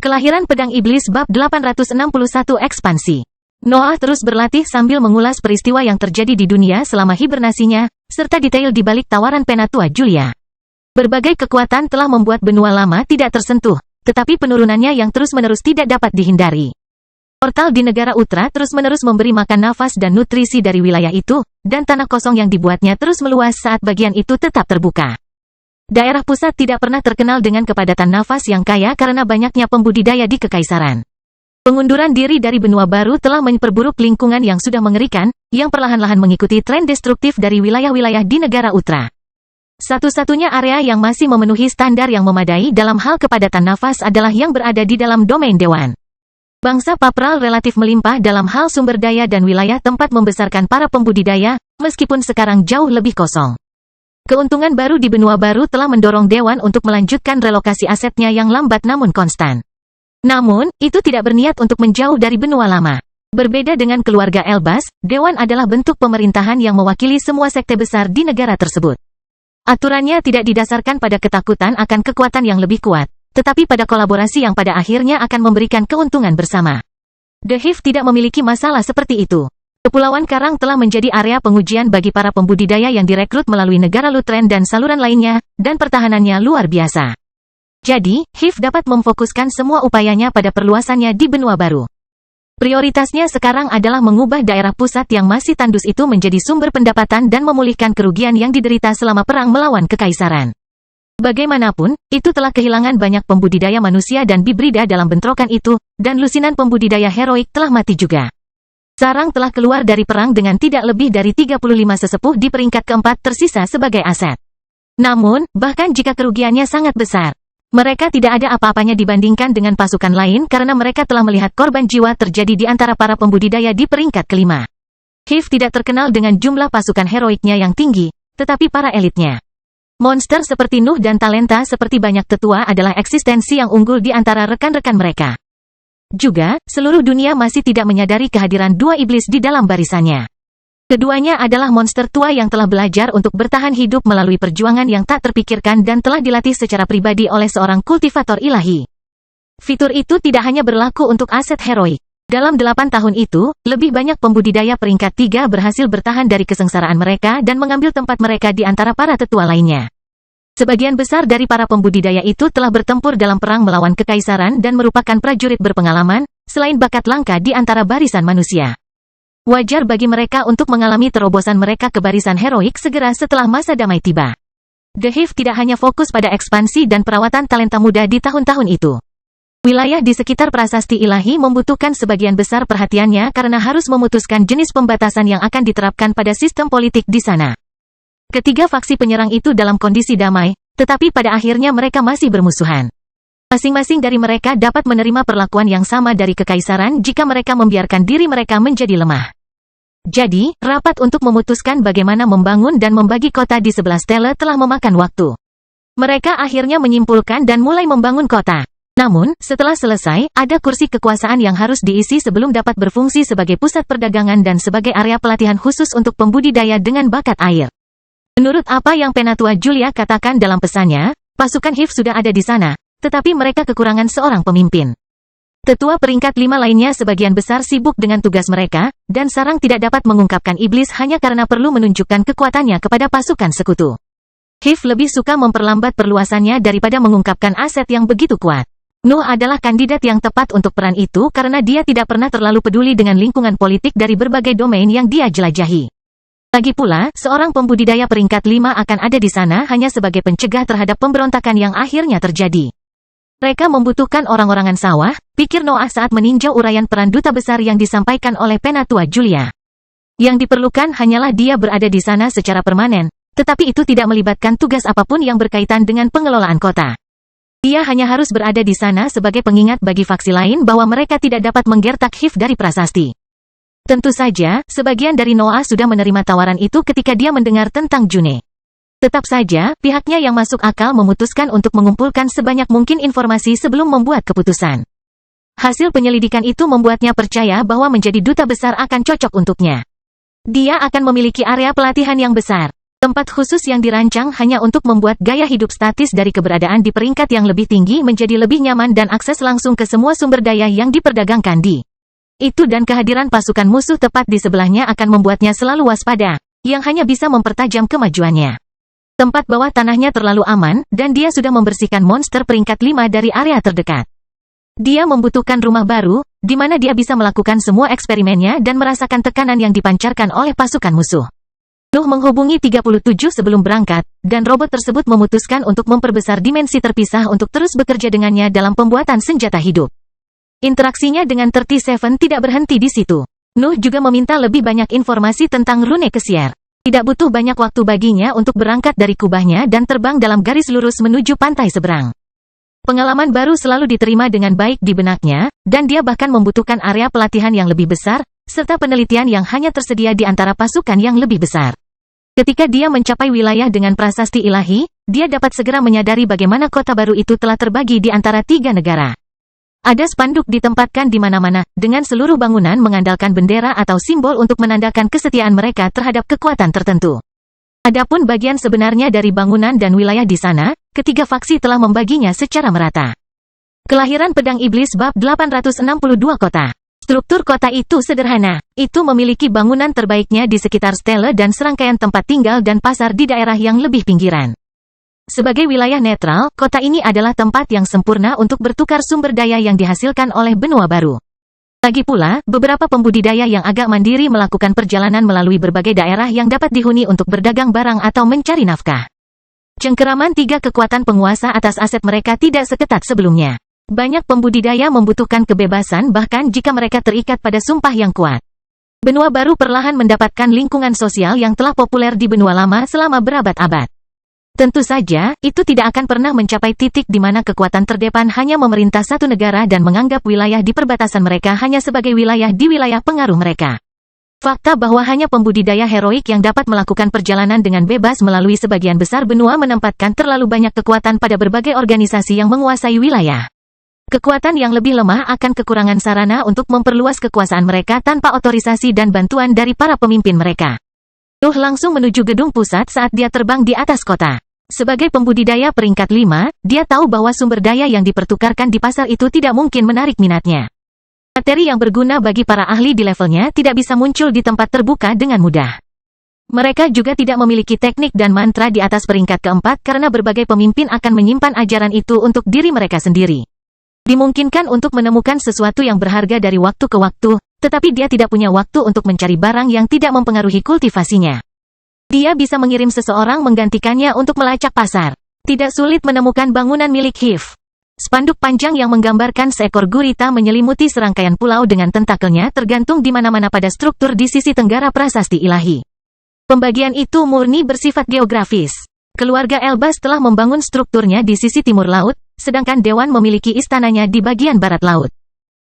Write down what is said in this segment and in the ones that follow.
Kelahiran Pedang Iblis bab 861 ekspansi. Noah terus berlatih sambil mengulas peristiwa yang terjadi di dunia selama hibernasinya, serta detail di balik tawaran Penatua Julia. Berbagai kekuatan telah membuat benua lama tidak tersentuh, tetapi penurunannya yang terus-menerus tidak dapat dihindari. Portal di negara Utra terus-menerus memberi makan nafas dan nutrisi dari wilayah itu, dan tanah kosong yang dibuatnya terus meluas saat bagian itu tetap terbuka. Daerah pusat tidak pernah terkenal dengan kepadatan nafas yang kaya karena banyaknya pembudidaya di kekaisaran. Pengunduran diri dari benua baru telah memperburuk lingkungan yang sudah mengerikan, yang perlahan-lahan mengikuti tren destruktif dari wilayah-wilayah di negara Utra. Satu-satunya area yang masih memenuhi standar yang memadai dalam hal kepadatan nafas adalah yang berada di dalam domain dewan. Bangsa Papral relatif melimpah dalam hal sumber daya dan wilayah tempat membesarkan para pembudidaya, meskipun sekarang jauh lebih kosong. Keuntungan baru di benua baru telah mendorong Dewan untuk melanjutkan relokasi asetnya yang lambat namun konstan. Namun, itu tidak berniat untuk menjauh dari benua lama. Berbeda dengan keluarga Elbas, Dewan adalah bentuk pemerintahan yang mewakili semua sekte besar di negara tersebut. Aturannya tidak didasarkan pada ketakutan akan kekuatan yang lebih kuat, tetapi pada kolaborasi yang pada akhirnya akan memberikan keuntungan bersama. The Hive tidak memiliki masalah seperti itu. Kepulauan Karang telah menjadi area pengujian bagi para pembudidaya yang direkrut melalui negara Lutren dan saluran lainnya, dan pertahanannya luar biasa. Jadi, Hive dapat memfokuskan semua upayanya pada perluasannya di benua baru. Prioritasnya sekarang adalah mengubah daerah pusat yang masih tandus itu menjadi sumber pendapatan dan memulihkan kerugian yang diderita selama perang melawan kekaisaran. Bagaimanapun, itu telah kehilangan banyak pembudidaya manusia dan bibrida dalam bentrokan itu, dan lusinan pembudidaya heroik telah mati juga. Sarang telah keluar dari perang dengan tidak lebih dari 35 sesepuh di peringkat keempat tersisa sebagai aset. Namun, bahkan jika kerugiannya sangat besar, mereka tidak ada apa-apanya dibandingkan dengan pasukan lain karena mereka telah melihat korban jiwa terjadi di antara para pembudidaya di peringkat kelima. Hive tidak terkenal dengan jumlah pasukan heroiknya yang tinggi, tetapi para elitnya. Monster seperti Nuh dan talenta seperti banyak tetua adalah eksistensi yang unggul di antara rekan-rekan mereka. Juga, seluruh dunia masih tidak menyadari kehadiran dua iblis di dalam barisannya. Keduanya adalah monster tua yang telah belajar untuk bertahan hidup melalui perjuangan yang tak terpikirkan dan telah dilatih secara pribadi oleh seorang kultivator ilahi. Fitur itu tidak hanya berlaku untuk aset heroik. Dalam 8 tahun itu, lebih banyak pembudidaya peringkat 3 berhasil bertahan dari kesengsaraan mereka dan mengambil tempat mereka di antara para tetua lainnya. Sebagian besar dari para pembudidaya itu telah bertempur dalam perang melawan kekaisaran dan merupakan prajurit berpengalaman, selain bakat langka di antara barisan manusia. Wajar bagi mereka untuk mengalami terobosan mereka ke barisan heroik segera setelah masa damai tiba. The Hive tidak hanya fokus pada ekspansi dan perawatan talenta muda di tahun-tahun itu. Wilayah di sekitar prasasti ilahi membutuhkan sebagian besar perhatiannya karena harus memutuskan jenis pembatasan yang akan diterapkan pada sistem politik di sana. Ketiga faksi penyerang itu dalam kondisi damai, tetapi pada akhirnya mereka masih bermusuhan. Masing-masing dari mereka dapat menerima perlakuan yang sama dari kekaisaran jika mereka membiarkan diri mereka menjadi lemah. Jadi, rapat untuk memutuskan bagaimana membangun dan membagi kota di sebelah stele telah memakan waktu. Mereka akhirnya menyimpulkan dan mulai membangun kota. Namun, setelah selesai, ada kursi kekuasaan yang harus diisi sebelum dapat berfungsi sebagai pusat perdagangan dan sebagai area pelatihan khusus untuk pembudidaya dengan bakat air. Menurut apa yang Penatua Julia katakan dalam pesannya, pasukan Hive sudah ada di sana, tetapi mereka kekurangan seorang pemimpin. Tetua peringkat 5 lainnya sebagian besar sibuk dengan tugas mereka, dan Sarang tidak dapat mengungkapkan iblis hanya karena perlu menunjukkan kekuatannya kepada pasukan sekutu. Hive lebih suka memperlambat perluasannya daripada mengungkapkan aset yang begitu kuat. Nuh adalah kandidat yang tepat untuk peran itu karena dia tidak pernah terlalu peduli dengan lingkungan politik dari berbagai domain yang dia jelajahi. Lagi pula, seorang pembudidaya peringkat 5 akan ada di sana hanya sebagai pencegah terhadap pemberontakan yang akhirnya terjadi. Mereka membutuhkan orang-orangan sawah, pikir Noah saat meninjau uraian peran duta besar yang disampaikan oleh Penatua Julia. Yang diperlukan hanyalah dia berada di sana secara permanen, tetapi itu tidak melibatkan tugas apapun yang berkaitan dengan pengelolaan kota. Dia hanya harus berada di sana sebagai pengingat bagi faksi lain bahwa mereka tidak dapat menggertak Hive dari prasasti. Tentu saja, sebagian dari Noah sudah menerima tawaran itu ketika dia mendengar tentang June. Tetap saja, pihaknya yang masuk akal memutuskan untuk mengumpulkan sebanyak mungkin informasi sebelum membuat keputusan. Hasil penyelidikan itu membuatnya percaya bahwa menjadi duta besar akan cocok untuknya. Dia akan memiliki area pelatihan yang besar. Tempat khusus yang dirancang hanya untuk membuat gaya hidup statis dari keberadaan di peringkat yang lebih tinggi menjadi lebih nyaman dan akses langsung ke semua sumber daya yang diperdagangkan di itu, dan kehadiran pasukan musuh tepat di sebelahnya akan membuatnya selalu waspada, yang hanya bisa mempertajam kemajuannya. Tempat bawah tanahnya terlalu aman, dan dia sudah membersihkan monster peringkat 5 dari area terdekat. Dia membutuhkan rumah baru, di mana dia bisa melakukan semua eksperimennya dan merasakan tekanan yang dipancarkan oleh pasukan musuh. Nuh menghubungi 37 sebelum berangkat, dan robot tersebut memutuskan untuk memperbesar dimensi terpisah untuk terus bekerja dengannya dalam pembuatan senjata hidup. Interaksinya dengan 37 tidak berhenti di situ. Nuh juga meminta lebih banyak informasi tentang rune Kesier. Tidak butuh banyak waktu baginya untuk berangkat dari kubahnya dan terbang dalam garis lurus menuju pantai seberang. Pengalaman baru selalu diterima dengan baik di benaknya, dan dia bahkan membutuhkan area pelatihan yang lebih besar, serta penelitian yang hanya tersedia di antara pasukan yang lebih besar. Ketika dia mencapai wilayah dengan prasasti ilahi, dia dapat segera menyadari bagaimana kota baru itu telah terbagi di antara 3 negara. Ada spanduk ditempatkan di mana-mana, dengan seluruh bangunan mengandalkan bendera atau simbol untuk menandakan kesetiaan mereka terhadap kekuatan tertentu. Adapun bagian sebenarnya dari bangunan dan wilayah di sana, ketiga faksi telah membaginya secara merata. Kelahiran Pedang Iblis bab 862 kota. Struktur kota itu sederhana. Itu memiliki bangunan terbaiknya di sekitar stele dan serangkaian tempat tinggal dan pasar di daerah yang lebih pinggiran. Sebagai wilayah netral, kota ini adalah tempat yang sempurna untuk bertukar sumber daya yang dihasilkan oleh benua baru. Lagi pula, beberapa pembudidaya yang agak mandiri melakukan perjalanan melalui berbagai daerah yang dapat dihuni untuk berdagang barang atau mencari nafkah. Cengkeraman 3 kekuatan penguasa atas aset mereka tidak seketat sebelumnya. Banyak pembudidaya membutuhkan kebebasan bahkan jika mereka terikat pada sumpah yang kuat. Benua baru perlahan mendapatkan lingkungan sosial yang telah populer di benua lama selama berabad-abad. Tentu saja, itu tidak akan pernah mencapai titik di mana kekuatan terdepan hanya memerintah satu negara dan menganggap wilayah di perbatasan mereka hanya sebagai wilayah di wilayah pengaruh mereka. Fakta bahwa hanya pembudidaya heroik yang dapat melakukan perjalanan dengan bebas melalui sebagian besar benua menempatkan terlalu banyak kekuatan pada berbagai organisasi yang menguasai wilayah. Kekuatan yang lebih lemah akan kekurangan sarana untuk memperluas kekuasaan mereka tanpa otorisasi dan bantuan dari para pemimpin mereka. Nuh langsung menuju gedung pusat saat dia terbang di atas kota. Sebagai pembudidaya peringkat 5, dia tahu bahwa sumber daya yang dipertukarkan di pasar itu tidak mungkin menarik minatnya. Materi yang berguna bagi para ahli di levelnya tidak bisa muncul di tempat terbuka dengan mudah. Mereka juga tidak memiliki teknik dan mantra di atas peringkat keempat karena berbagai pemimpin akan menyimpan ajaran itu untuk diri mereka sendiri. Dimungkinkan untuk menemukan sesuatu yang berharga dari waktu ke waktu, tetapi dia tidak punya waktu untuk mencari barang yang tidak mempengaruhi kultivasinya. Dia bisa mengirim seseorang menggantikannya untuk melacak pasar. Tidak sulit menemukan bangunan milik Hiv. Spanduk panjang yang menggambarkan seekor gurita menyelimuti serangkaian pulau dengan tentakelnya tergantung di mana-mana pada struktur di sisi tenggara prasasti ilahi. Pembagian itu murni bersifat geografis. Keluarga Elbas telah membangun strukturnya di sisi timur laut, sedangkan Dewan memiliki istananya di bagian barat laut.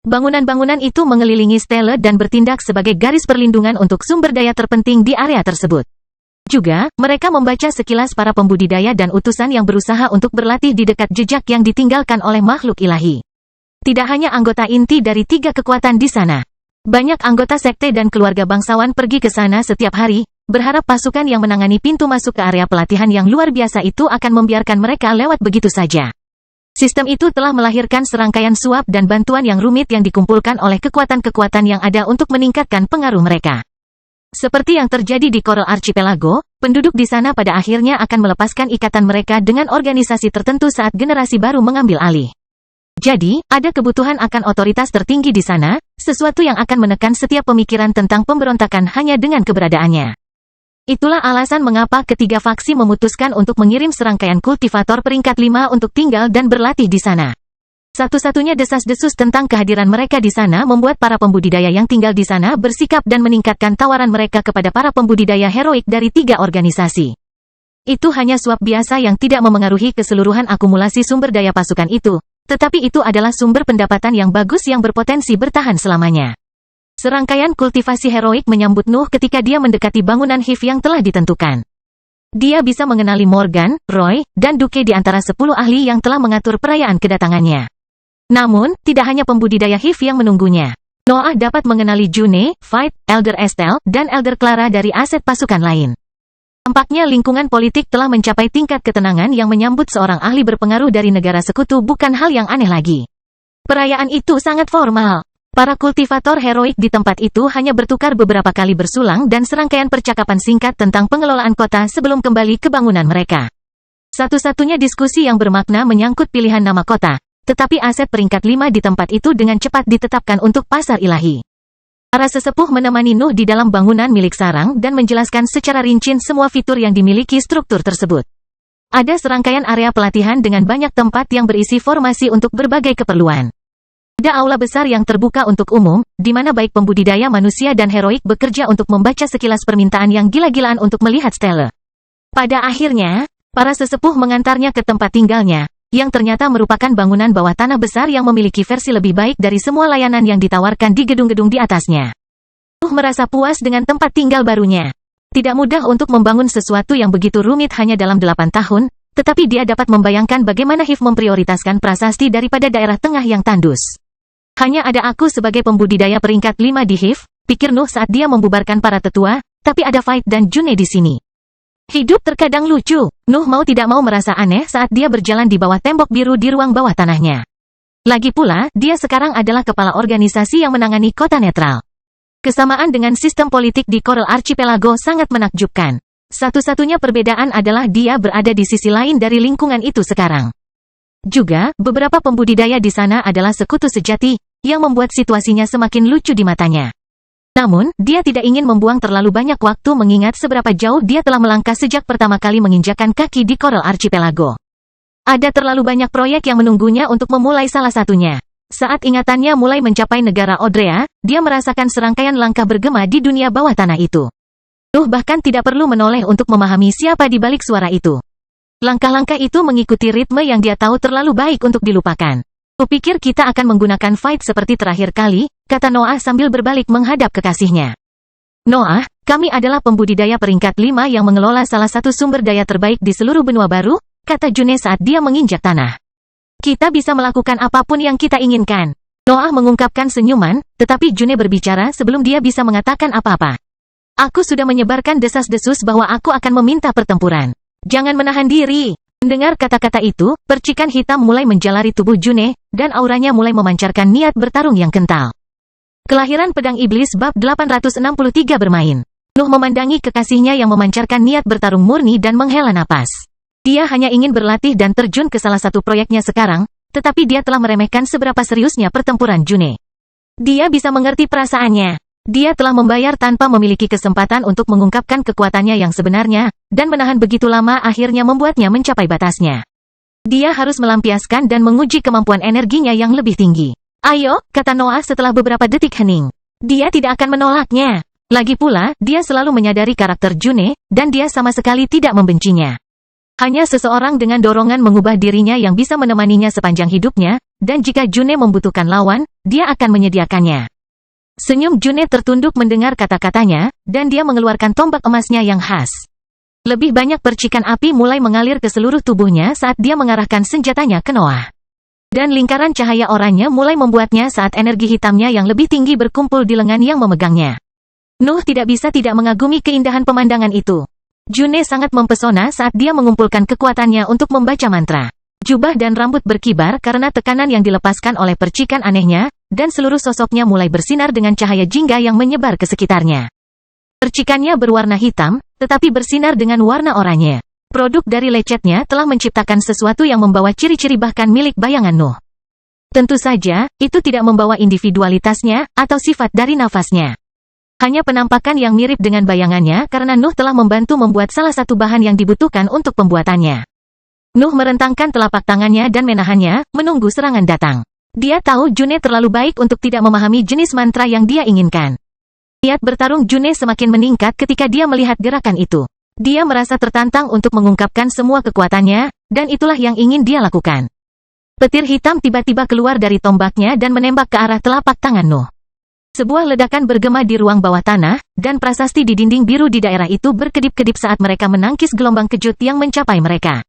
Bangunan-bangunan itu mengelilingi stele dan bertindak sebagai garis perlindungan untuk sumber daya terpenting di area tersebut. Juga, mereka membaca sekilas para pembudidaya dan utusan yang berusaha untuk berlatih di dekat jejak yang ditinggalkan oleh makhluk ilahi. Tidak hanya anggota inti dari 3 kekuatan di sana. Banyak anggota sekte dan keluarga bangsawan pergi ke sana setiap hari, berharap pasukan yang menangani pintu masuk ke area pelatihan yang luar biasa itu akan membiarkan mereka lewat begitu saja. Sistem itu telah melahirkan serangkaian suap dan bantuan yang rumit yang dikumpulkan oleh kekuatan-kekuatan yang ada untuk meningkatkan pengaruh mereka. Seperti yang terjadi di Coral Archipelago, penduduk di sana pada akhirnya akan melepaskan ikatan mereka dengan organisasi tertentu saat generasi baru mengambil alih. Jadi, ada kebutuhan akan otoritas tertinggi di sana, sesuatu yang akan menekan setiap pemikiran tentang pemberontakan hanya dengan keberadaannya. Itulah alasan mengapa ketiga faksi memutuskan untuk mengirim serangkaian kultivator peringkat 5 untuk tinggal dan berlatih di sana. Satu-satunya desas-desus tentang kehadiran mereka di sana membuat para pembudidaya yang tinggal di sana bersikap dan meningkatkan tawaran mereka kepada para pembudidaya heroik dari 3 organisasi. Itu hanya suap biasa yang tidak memengaruhi keseluruhan akumulasi sumber daya pasukan itu, tetapi itu adalah sumber pendapatan yang bagus yang berpotensi bertahan selamanya. Serangkaian kultivasi heroik menyambut Nuh ketika dia mendekati bangunan Hiv yang telah ditentukan. Dia bisa mengenali Morgan, Roy, dan Duke di antara 10 ahli yang telah mengatur perayaan kedatangannya. Namun, tidak hanya pembudidaya Hiv yang menunggunya. Noah dapat mengenali June, Fight, Elder Estelle, dan Elder Clara dari aset pasukan lain. Tampaknya lingkungan politik telah mencapai tingkat ketenangan yang menyambut seorang ahli berpengaruh dari negara sekutu bukan hal yang aneh lagi. Perayaan itu sangat formal. Para kultivator heroik di tempat itu hanya bertukar beberapa kali bersulang dan serangkaian percakapan singkat tentang pengelolaan kota sebelum kembali ke bangunan mereka. Satu-satunya diskusi yang bermakna menyangkut pilihan nama kota, tetapi aset peringkat 5 di tempat itu dengan cepat ditetapkan untuk pasar ilahi. Para sesepuh menemani Nuh di dalam bangunan milik sarang dan menjelaskan secara rinci semua fitur yang dimiliki struktur tersebut. Ada serangkaian area pelatihan dengan banyak tempat yang berisi formasi untuk berbagai keperluan. Ada aula besar yang terbuka untuk umum, di mana baik pembudidaya manusia dan heroik bekerja untuk membaca sekilas permintaan yang gila-gilaan untuk melihat stele. Pada akhirnya, para sesepuh mengantarnya ke tempat tinggalnya, yang ternyata merupakan bangunan bawah tanah besar yang memiliki versi lebih baik dari semua layanan yang ditawarkan di gedung-gedung di atasnya. Nuh merasa puas dengan tempat tinggal barunya. Tidak mudah untuk membangun sesuatu yang begitu rumit hanya dalam 8 tahun, tetapi dia dapat membayangkan bagaimana HIV memprioritaskan prasasti daripada daerah tengah yang tandus. Hanya ada aku sebagai pembudidaya peringkat 5 di HIV, pikir Nuh saat dia membubarkan para tetua, tapi ada Fight dan June di sini. Hidup terkadang lucu. Nuh mau tidak mau merasa aneh saat dia berjalan di bawah tembok biru di ruang bawah tanahnya. Lagi pula, dia sekarang adalah kepala organisasi yang menangani kota netral. Kesamaan dengan sistem politik di Coral Archipelago sangat menakjubkan. Satu-satunya perbedaan adalah dia berada di sisi lain dari lingkungan itu sekarang. Juga, beberapa pembudidaya di sana adalah sekutu sejati, yang membuat situasinya semakin lucu di matanya. Namun, dia tidak ingin membuang terlalu banyak waktu mengingat seberapa jauh dia telah melangkah sejak pertama kali menginjakkan kaki di Coral Archipelago. Ada terlalu banyak proyek yang menunggunya untuk memulai salah satunya. Saat ingatannya mulai mencapai negara Odrea, dia merasakan serangkaian langkah bergema di dunia bawah tanah itu. Nuh bahkan tidak perlu menoleh untuk memahami siapa di balik suara itu. Langkah-langkah itu mengikuti ritme yang dia tahu terlalu baik untuk dilupakan. Kupikir kita akan menggunakan Fight seperti terakhir kali, kata Noah sambil berbalik menghadap kekasihnya. Noah, kami adalah pembudidaya peringkat 5 yang mengelola salah satu sumber daya terbaik di seluruh benua baru, kata June saat dia menginjak tanah. Kita bisa melakukan apapun yang kita inginkan. Noah mengungkapkan senyuman, tetapi June berbicara sebelum dia bisa mengatakan apa-apa. Aku sudah menyebarkan desas-desus bahwa aku akan meminta pertempuran. Jangan menahan diri. Mendengar kata-kata itu, percikan hitam mulai menjalari tubuh June, dan auranya mulai memancarkan niat bertarung yang kental. Kelahiran Pedang Iblis bab 863 bermain. Nuh memandangi kekasihnya yang memancarkan niat bertarung murni dan menghela napas. Dia hanya ingin berlatih dan terjun ke salah satu proyeknya sekarang, tetapi dia telah meremehkan seberapa seriusnya pertempuran June. Dia bisa mengerti perasaannya. Dia telah membayar tanpa memiliki kesempatan untuk mengungkapkan kekuatannya yang sebenarnya, dan menahan begitu lama akhirnya membuatnya mencapai batasnya. Dia harus melampiaskan dan menguji kemampuan energinya yang lebih tinggi. Ayo, kata Noah setelah beberapa detik hening. Dia tidak akan menolaknya. Lagi pula, dia selalu menyadari karakter June, dan dia sama sekali tidak membencinya. Hanya seseorang dengan dorongan mengubah dirinya yang bisa menemaninya sepanjang hidupnya, dan jika June membutuhkan lawan, dia akan menyediakannya. Senyum June tertunduk mendengar kata-katanya, dan dia mengeluarkan tombak emasnya yang khas. Lebih banyak percikan api mulai mengalir ke seluruh tubuhnya saat dia mengarahkan senjatanya ke Noah. Dan lingkaran cahaya oranye mulai membuatnya saat energi hitamnya yang lebih tinggi berkumpul di lengan yang memegangnya. Nuh tidak bisa tidak mengagumi keindahan pemandangan itu. June sangat mempesona saat dia mengumpulkan kekuatannya untuk membaca mantra. Jubah dan rambut berkibar karena tekanan yang dilepaskan oleh percikan anehnya, dan seluruh sosoknya mulai bersinar dengan cahaya jingga yang menyebar ke sekitarnya. Percikannya berwarna hitam, tetapi bersinar dengan warna oranye. Produk dari lecetnya telah menciptakan sesuatu yang membawa ciri-ciri bahkan milik bayangan Nuh. Tentu saja, itu tidak membawa individualitasnya, atau sifat dari nafasnya. Hanya penampakan yang mirip dengan bayangannya karena Nuh telah membantu membuat salah satu bahan yang dibutuhkan untuk pembuatannya. Nuh merentangkan telapak tangannya dan menahannya, menunggu serangan datang. Dia tahu June terlalu baik untuk tidak memahami jenis mantra yang dia inginkan. Niat bertarung June semakin meningkat ketika dia melihat gerakan itu. Dia merasa tertantang untuk mengungkapkan semua kekuatannya, dan itulah yang ingin dia lakukan. Petir hitam tiba-tiba keluar dari tombaknya dan menembak ke arah telapak tangan Nuh. Sebuah ledakan bergema di ruang bawah tanah, dan prasasti di dinding biru di daerah itu berkedip-kedip saat mereka menangkis gelombang kejut yang mencapai mereka.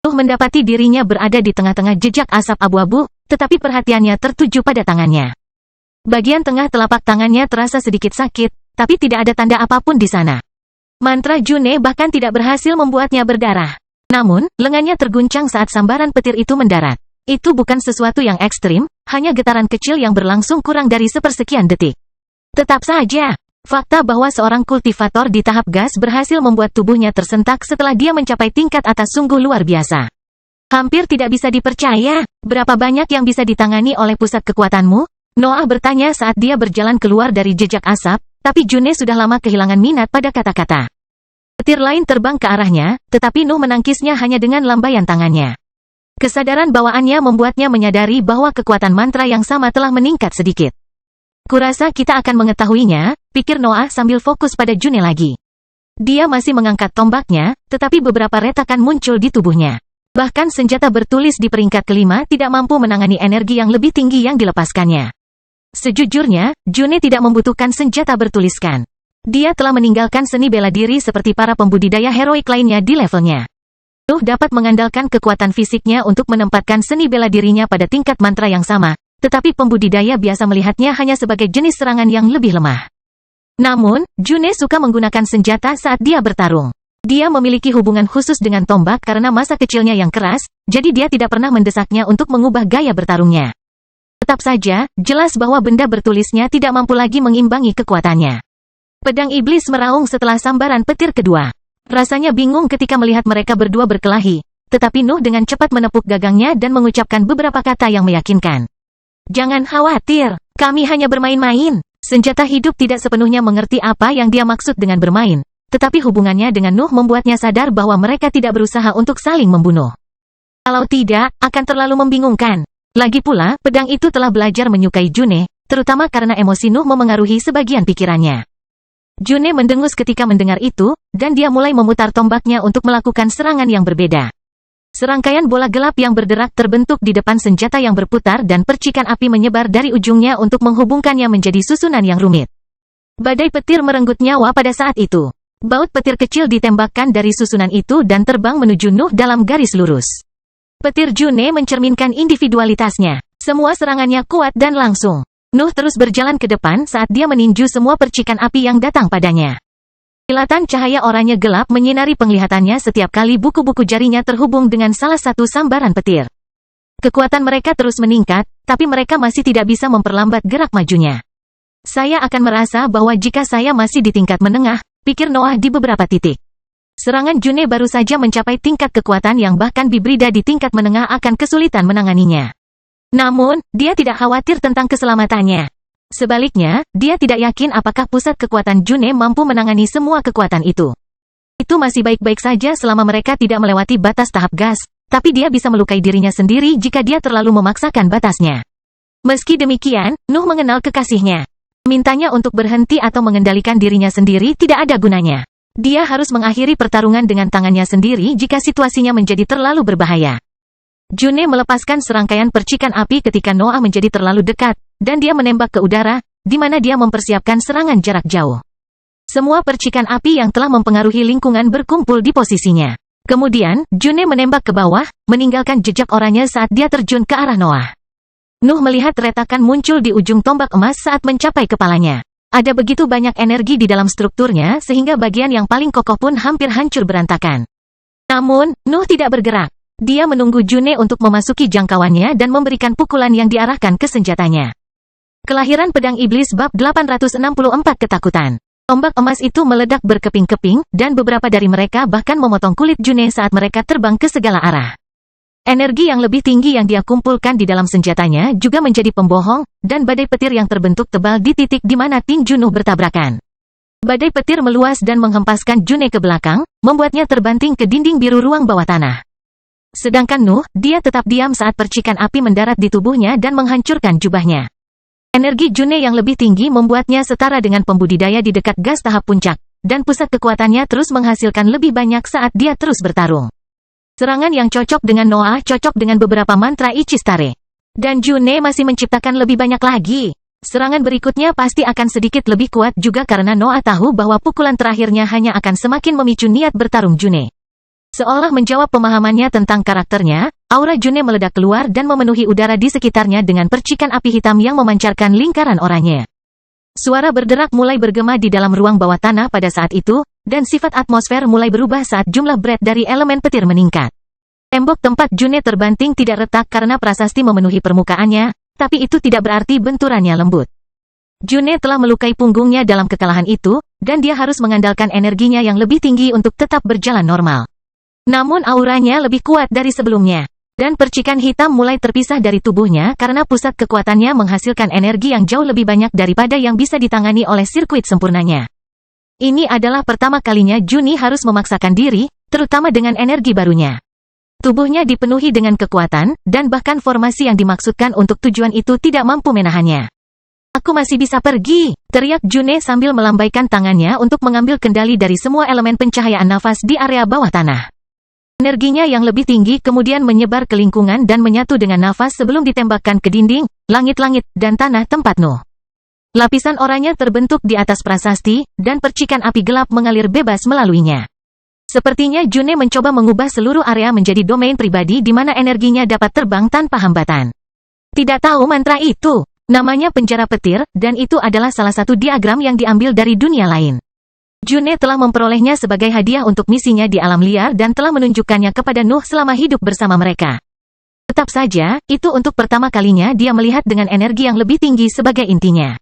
Nuh mendapati dirinya berada di tengah-tengah jejak asap abu-abu, tetapi perhatiannya tertuju pada tangannya. Bagian tengah telapak tangannya terasa sedikit sakit, tapi tidak ada tanda apapun di sana. Mantra June bahkan tidak berhasil membuatnya berdarah. Namun, lengannya terguncang saat sambaran petir itu mendarat. Itu bukan sesuatu yang ekstrim, hanya getaran kecil yang berlangsung kurang dari sepersekian detik. Tetap saja, fakta bahwa seorang kultivator di tahap gas berhasil membuat tubuhnya tersentak setelah dia mencapai tingkat atas sungguh luar biasa. Hampir tidak bisa dipercaya, berapa banyak yang bisa ditangani oleh pusat kekuatanmu? Noah bertanya saat dia berjalan keluar dari jejak asap, tapi June sudah lama kehilangan minat pada kata-kata. Petir lain terbang ke arahnya, tetapi Nuh menangkisnya hanya dengan lambaian tangannya. Kesadaran bawaannya membuatnya menyadari bahwa kekuatan mantra yang sama telah meningkat sedikit. Kurasa kita akan mengetahuinya, pikir Noah sambil fokus pada June lagi. Dia masih mengangkat tombaknya, tetapi beberapa retakan muncul di tubuhnya. Bahkan senjata bertulis di peringkat kelima tidak mampu menangani energi yang lebih tinggi yang dilepaskannya. Sejujurnya, June tidak membutuhkan senjata bertuliskan. Dia telah meninggalkan seni bela diri seperti para pembudidaya heroik lainnya di levelnya. Nuh dapat mengandalkan kekuatan fisiknya untuk menempatkan seni bela dirinya pada tingkat mantra yang sama, tetapi pembudidaya biasa melihatnya hanya sebagai jenis serangan yang lebih lemah. Namun, June suka menggunakan senjata saat dia bertarung. Dia memiliki hubungan khusus dengan tombak karena masa kecilnya yang keras, jadi dia tidak pernah mendesaknya untuk mengubah gaya bertarungnya. Tetap saja, jelas bahwa benda bertulisnya tidak mampu lagi mengimbangi kekuatannya. Pedang iblis meraung setelah sambaran petir kedua. Rasanya bingung ketika melihat mereka berdua berkelahi, tetapi Nuh dengan cepat menepuk gagangnya dan mengucapkan beberapa kata yang meyakinkan. Jangan khawatir, kami hanya bermain-main. Senjata hidup tidak sepenuhnya mengerti apa yang dia maksud dengan bermain. Tetapi hubungannya dengan Nuh membuatnya sadar bahwa mereka tidak berusaha untuk saling membunuh. Kalau tidak, akan terlalu membingungkan. Lagi pula, pedang itu telah belajar menyukai June, terutama karena emosi Nuh memengaruhi sebagian pikirannya. June mendengus ketika mendengar itu, dan dia mulai memutar tombaknya untuk melakukan serangan yang berbeda. Serangkaian bola gelap yang berderak terbentuk di depan senjata yang berputar dan percikan api menyebar dari ujungnya untuk menghubungkannya menjadi susunan yang rumit. Badai petir merenggut nyawa pada saat itu. Baut petir kecil ditembakkan dari susunan itu dan terbang menuju Nuh dalam garis lurus. Petir June mencerminkan individualitasnya. Semua serangannya kuat dan langsung. Nuh terus berjalan ke depan saat dia meninju semua percikan api yang datang padanya. Kilatan cahaya oranye gelap menyinari penglihatannya setiap kali buku-buku jarinya terhubung dengan salah satu sambaran petir. Kekuatan mereka terus meningkat, tapi mereka masih tidak bisa memperlambat gerak majunya. Saya akan merasa bahwa jika saya masih di tingkat menengah, pikir Noah di beberapa titik. Serangan June baru saja mencapai tingkat kekuatan yang bahkan Bibrida di tingkat menengah akan kesulitan menanganinya. Namun, dia tidak khawatir tentang keselamatannya. Sebaliknya, dia tidak yakin apakah pusat kekuatan June mampu menangani semua kekuatan itu. Itu masih baik-baik saja selama mereka tidak melewati batas tahap gas, tapi dia bisa melukai dirinya sendiri jika dia terlalu memaksakan batasnya. Meski demikian, Nuh mengenal kekasihnya. Mintanya untuk berhenti atau mengendalikan dirinya sendiri tidak ada gunanya. Dia harus mengakhiri pertarungan dengan tangannya sendiri jika situasinya menjadi terlalu berbahaya. June melepaskan serangkaian percikan api ketika Noah menjadi terlalu dekat, dan dia menembak ke udara, di mana dia mempersiapkan serangan jarak jauh. Semua percikan api yang telah mempengaruhi lingkungan berkumpul di posisinya. Kemudian, June menembak ke bawah, meninggalkan jejak oranye saat dia terjun ke arah Noah. Nuh melihat retakan muncul di ujung tombak emas saat mencapai kepalanya. Ada begitu banyak energi di dalam strukturnya sehingga bagian yang paling kokoh pun hampir hancur berantakan. Namun, Nuh tidak bergerak. Dia menunggu June untuk memasuki jangkauannya dan memberikan pukulan yang diarahkan ke senjatanya. Kelahiran pedang iblis bab 864 ketakutan. Tombak emas itu meledak berkeping-keping, dan beberapa dari mereka bahkan memotong kulit June saat mereka terbang ke segala arah. Energi yang lebih tinggi yang dia kumpulkan di dalam senjatanya juga menjadi pembohong, dan badai petir yang terbentuk tebal di titik di mana tinju Nuh bertabrakan. Badai petir meluas dan menghempaskan June ke belakang, membuatnya terbanting ke dinding biru ruang bawah tanah. Sedangkan Nuh, dia tetap diam saat percikan api mendarat di tubuhnya dan menghancurkan jubahnya. Energi June yang lebih tinggi membuatnya setara dengan pembudidaya di dekat gas tahap puncak, dan pusat kekuatannya terus menghasilkan lebih banyak saat dia terus bertarung. Serangan yang cocok dengan Noah cocok dengan beberapa mantra Ichistare. Dan June masih menciptakan lebih banyak lagi. Serangan berikutnya pasti akan sedikit lebih kuat juga karena Noah tahu bahwa pukulan terakhirnya hanya akan semakin memicu niat bertarung June. Seolah menjawab pemahamannya tentang karakternya, aura June meledak keluar dan memenuhi udara di sekitarnya dengan percikan api hitam yang memancarkan lingkaran oranye. Suara berderak mulai bergema di dalam ruang bawah tanah pada saat itu, dan sifat atmosfer mulai berubah saat jumlah berat dari elemen petir meningkat. Tembok tempat June terbanting tidak retak karena prasasti memenuhi permukaannya, tapi itu tidak berarti benturannya lembut. June telah melukai punggungnya dalam kekalahan itu, dan dia harus mengandalkan energinya yang lebih tinggi untuk tetap berjalan normal. Namun auranya lebih kuat dari sebelumnya. Dan percikan hitam mulai terpisah dari tubuhnya karena pusat kekuatannya menghasilkan energi yang jauh lebih banyak daripada yang bisa ditangani oleh sirkuit sempurnanya. Ini adalah pertama kalinya Juni harus memaksakan diri, terutama dengan energi barunya. Tubuhnya dipenuhi dengan kekuatan, dan bahkan formasi yang dimaksudkan untuk tujuan itu tidak mampu menahannya. Aku masih bisa pergi, teriak June sambil melambaikan tangannya untuk mengambil kendali dari semua elemen pencahayaan nafas di area bawah tanah. Energinya yang lebih tinggi kemudian menyebar ke lingkungan dan menyatu dengan nafas sebelum ditembakkan ke dinding, langit-langit, dan tanah tempat Nuh. Lapisan oranye terbentuk di atas prasasti, dan percikan api gelap mengalir bebas melaluinya. Sepertinya June mencoba mengubah seluruh area menjadi domain pribadi di mana energinya dapat terbang tanpa hambatan. Tidak tahu mantra itu, namanya penjara petir, dan itu adalah salah satu diagram yang diambil dari dunia lain. June telah memperolehnya sebagai hadiah untuk misinya di alam liar dan telah menunjukkannya kepada Nuh selama hidup bersama mereka. Tetap saja, itu untuk pertama kalinya dia melihat dengan energi yang lebih tinggi sebagai intinya.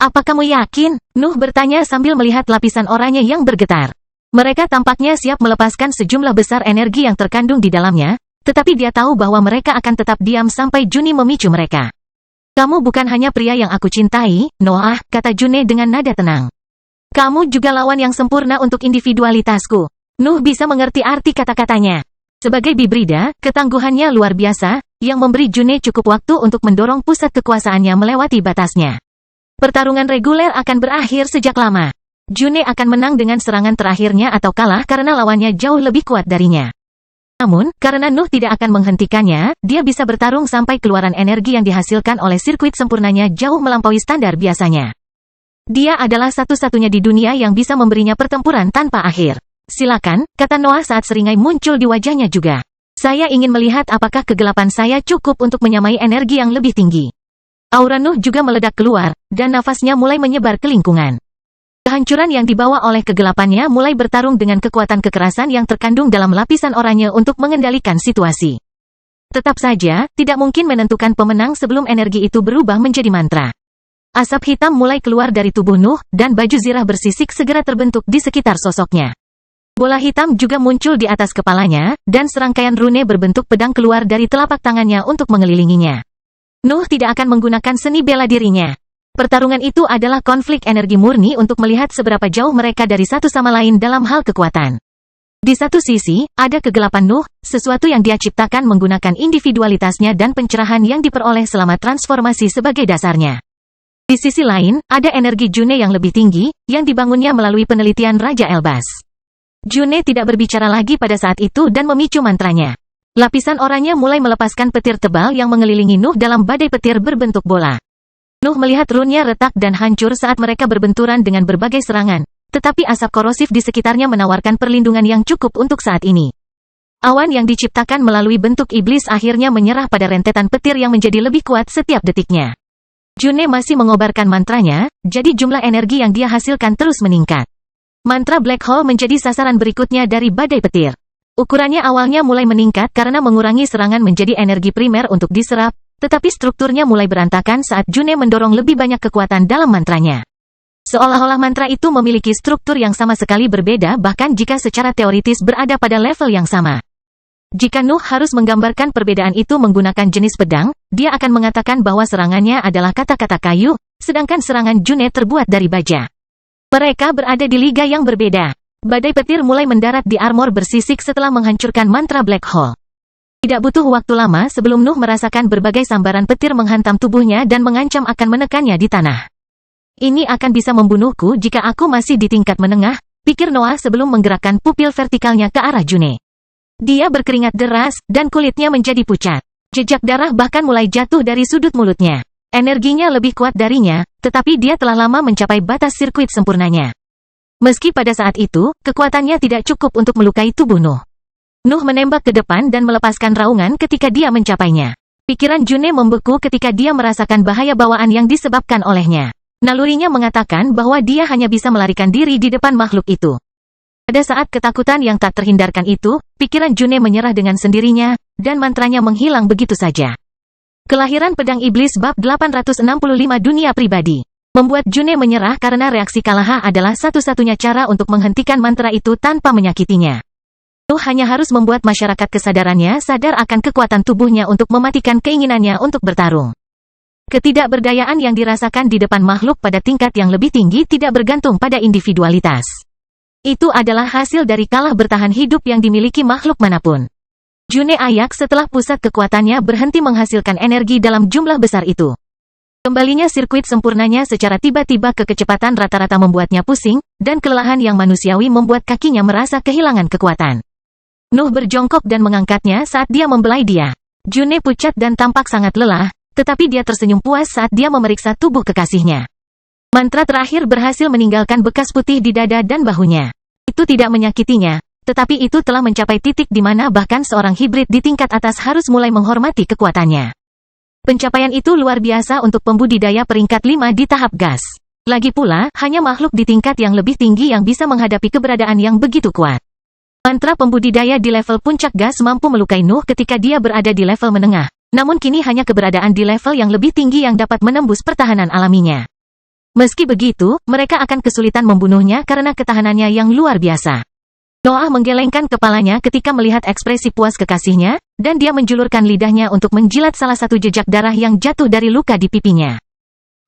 Apa kamu yakin? Nuh bertanya sambil melihat lapisan oranye yang bergetar. Mereka tampaknya siap melepaskan sejumlah besar energi yang terkandung di dalamnya, tetapi dia tahu bahwa mereka akan tetap diam sampai Juni memicu mereka. Kamu bukan hanya pria yang aku cintai, Noah, kata June dengan nada tenang. Kamu juga lawan yang sempurna untuk individualitasku. Nuh bisa mengerti arti kata-katanya. Sebagai bibrida, ketangguhannya luar biasa, yang memberi June cukup waktu untuk mendorong pusat kekuasaannya melewati batasnya. Pertarungan reguler akan berakhir sejak lama. June akan menang dengan serangan terakhirnya atau kalah karena lawannya jauh lebih kuat darinya. Namun, karena Nuh tidak akan menghentikannya, dia bisa bertarung sampai keluaran energi yang dihasilkan oleh sirkuit sempurnanya jauh melampaui standar biasanya. Dia adalah satu-satunya di dunia yang bisa memberinya pertempuran tanpa akhir. Silakan, kata Noah saat seringai muncul di wajahnya juga. Saya ingin melihat apakah kegelapan saya cukup untuk menyamai energi yang lebih tinggi. Aura Nuh juga meledak keluar, dan nafasnya mulai menyebar ke lingkungan. Kehancuran yang dibawa oleh kegelapannya mulai bertarung dengan kekuatan kekerasan yang terkandung dalam lapisan oranye untuk mengendalikan situasi. Tetap saja, tidak mungkin menentukan pemenang sebelum energi itu berubah menjadi mantra. Asap hitam mulai keluar dari tubuh Nuh, dan baju zirah bersisik segera terbentuk di sekitar sosoknya. Bola hitam juga muncul di atas kepalanya, dan serangkaian rune berbentuk pedang keluar dari telapak tangannya untuk mengelilinginya. Nuh tidak akan menggunakan seni bela dirinya. Pertarungan itu adalah konflik energi murni untuk melihat seberapa jauh mereka dari satu sama lain dalam hal kekuatan. Di satu sisi, ada kegelapan Nuh, sesuatu yang dia ciptakan menggunakan individualitasnya dan pencerahan yang diperoleh selama transformasi sebagai dasarnya. Di sisi lain, ada energi June yang lebih tinggi, yang dibangunnya melalui penelitian Raja Elbas. June tidak berbicara lagi pada saat itu dan memicu mantranya. Lapisan oranye mulai melepaskan petir tebal yang mengelilingi Nuh dalam badai petir berbentuk bola. Nuh melihat runnya retak dan hancur saat mereka berbenturan dengan berbagai serangan, tetapi asap korosif di sekitarnya menawarkan perlindungan yang cukup untuk saat ini. Awan yang diciptakan melalui bentuk iblis akhirnya menyerah pada rentetan petir yang menjadi lebih kuat setiap detiknya. June masih mengobarkan mantranya, jadi jumlah energi yang dia hasilkan terus meningkat. Mantra Black Hole menjadi sasaran berikutnya dari badai petir. Ukurannya awalnya mulai meningkat karena mengurangi serangan menjadi energi primer untuk diserap, tetapi strukturnya mulai berantakan saat June mendorong lebih banyak kekuatan dalam mantranya. Seolah-olah mantra itu memiliki struktur yang sama sekali berbeda bahkan jika secara teoritis berada pada level yang sama. Jika Nuh harus menggambarkan perbedaan itu menggunakan jenis pedang, dia akan mengatakan bahwa serangannya adalah kata-kata kayu, sedangkan serangan June terbuat dari baja. Mereka berada di liga yang berbeda. Badai petir mulai mendarat di armor bersisik setelah menghancurkan mantra Black Hole. Tidak butuh waktu lama sebelum Nuh merasakan berbagai sambaran petir menghantam tubuhnya dan mengancam akan menekannya di tanah. Ini akan bisa membunuhku jika aku masih di tingkat menengah, pikir Noah sebelum menggerakkan pupil vertikalnya ke arah June. Dia berkeringat deras, dan kulitnya menjadi pucat. Jejak darah bahkan mulai jatuh dari sudut mulutnya. Energinya lebih kuat darinya, tetapi dia telah lama mencapai batas sirkuit sempurnanya. Meski pada saat itu, kekuatannya tidak cukup untuk melukai tubuh Nuh. Nuh menembak ke depan dan melepaskan raungan ketika dia mencapainya. Pikiran June membeku ketika dia merasakan bahaya bawaan yang disebabkan olehnya. Nalurinya mengatakan bahwa dia hanya bisa melarikan diri di depan makhluk itu. Pada saat ketakutan yang tak terhindarkan itu, pikiran June menyerah dengan sendirinya, dan mantranya menghilang begitu saja. Kelahiran Pedang Iblis Bab 865 Dunia Pribadi. Membuat June menyerah karena reaksi Kalaha adalah satu-satunya cara untuk menghentikan mantra itu tanpa menyakitinya. Nuh hanya harus membuat masyarakat kesadarannya sadar akan kekuatan tubuhnya untuk mematikan keinginannya untuk bertarung. Ketidakberdayaan yang dirasakan di depan makhluk pada tingkat yang lebih tinggi tidak bergantung pada individualitas. Itu adalah hasil dari kalah bertahan hidup yang dimiliki makhluk manapun. June ayak setelah pusat kekuatannya berhenti menghasilkan energi dalam jumlah besar itu. Kembalinya sirkuit sempurnanya secara tiba-tiba ke kecepatan rata-rata membuatnya pusing, dan kelelahan yang manusiawi membuat kakinya merasa kehilangan kekuatan. Nuh berjongkok dan mengangkatnya saat dia membelai dia. June pucat dan tampak sangat lelah, tetapi dia tersenyum puas saat dia memeriksa tubuh kekasihnya. Mantra terakhir berhasil meninggalkan bekas putih di dada dan bahunya. Itu tidak menyakitinya, tetapi itu telah mencapai titik di mana bahkan seorang hibrid di tingkat atas harus mulai menghormati kekuatannya. Pencapaian itu luar biasa untuk pembudidaya peringkat 5 di tahap gas. Lagi pula, hanya makhluk di tingkat yang lebih tinggi yang bisa menghadapi keberadaan yang begitu kuat. Mantra pembudidaya di level puncak gas mampu melukai Nuh ketika dia berada di level menengah. Namun kini hanya keberadaan di level yang lebih tinggi yang dapat menembus pertahanan alaminya. Meski begitu, mereka akan kesulitan membunuhnya karena ketahanannya yang luar biasa. Noah menggelengkan kepalanya ketika melihat ekspresi puas kekasihnya, dan dia menjulurkan lidahnya untuk menjilat salah satu jejak darah yang jatuh dari luka di pipinya.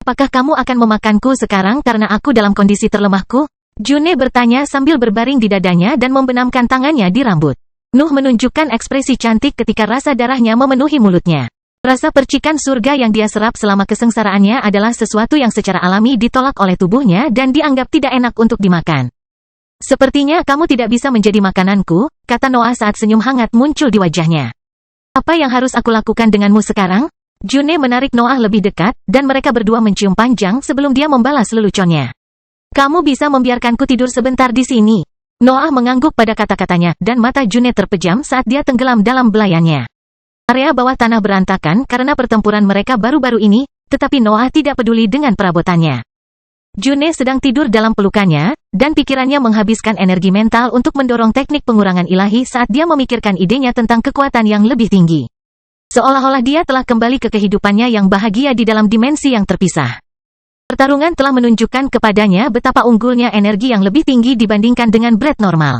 Apakah kamu akan memakanku sekarang karena aku dalam kondisi terlemahku? June bertanya sambil berbaring di dadanya dan membenamkan tangannya di rambut. Nuh menunjukkan ekspresi cantik ketika rasa darahnya memenuhi mulutnya. Rasa percikan surga yang dia serap selama kesengsaraannya adalah sesuatu yang secara alami ditolak oleh tubuhnya dan dianggap tidak enak untuk dimakan. Sepertinya kamu tidak bisa menjadi makananku, kata Noah saat senyum hangat muncul di wajahnya. Apa yang harus aku lakukan denganmu sekarang? June menarik Noah lebih dekat, dan mereka berdua mencium panjang sebelum dia membalas leluconnya. Kamu bisa membiarkanku tidur sebentar di sini. Noah mengangguk pada kata-katanya, dan mata June terpejam saat dia tenggelam dalam belayannya. Area bawah tanah berantakan karena pertempuran mereka baru-baru ini, tetapi Noah tidak peduli dengan perabotannya. June sedang tidur dalam pelukannya, dan pikirannya menghabiskan energi mental untuk mendorong teknik pengurangan ilahi saat dia memikirkan idenya tentang kekuatan yang lebih tinggi. Seolah-olah dia telah kembali ke kehidupannya yang bahagia di dalam dimensi yang terpisah. Pertarungan telah menunjukkan kepadanya betapa unggulnya energi yang lebih tinggi dibandingkan dengan Brett normal.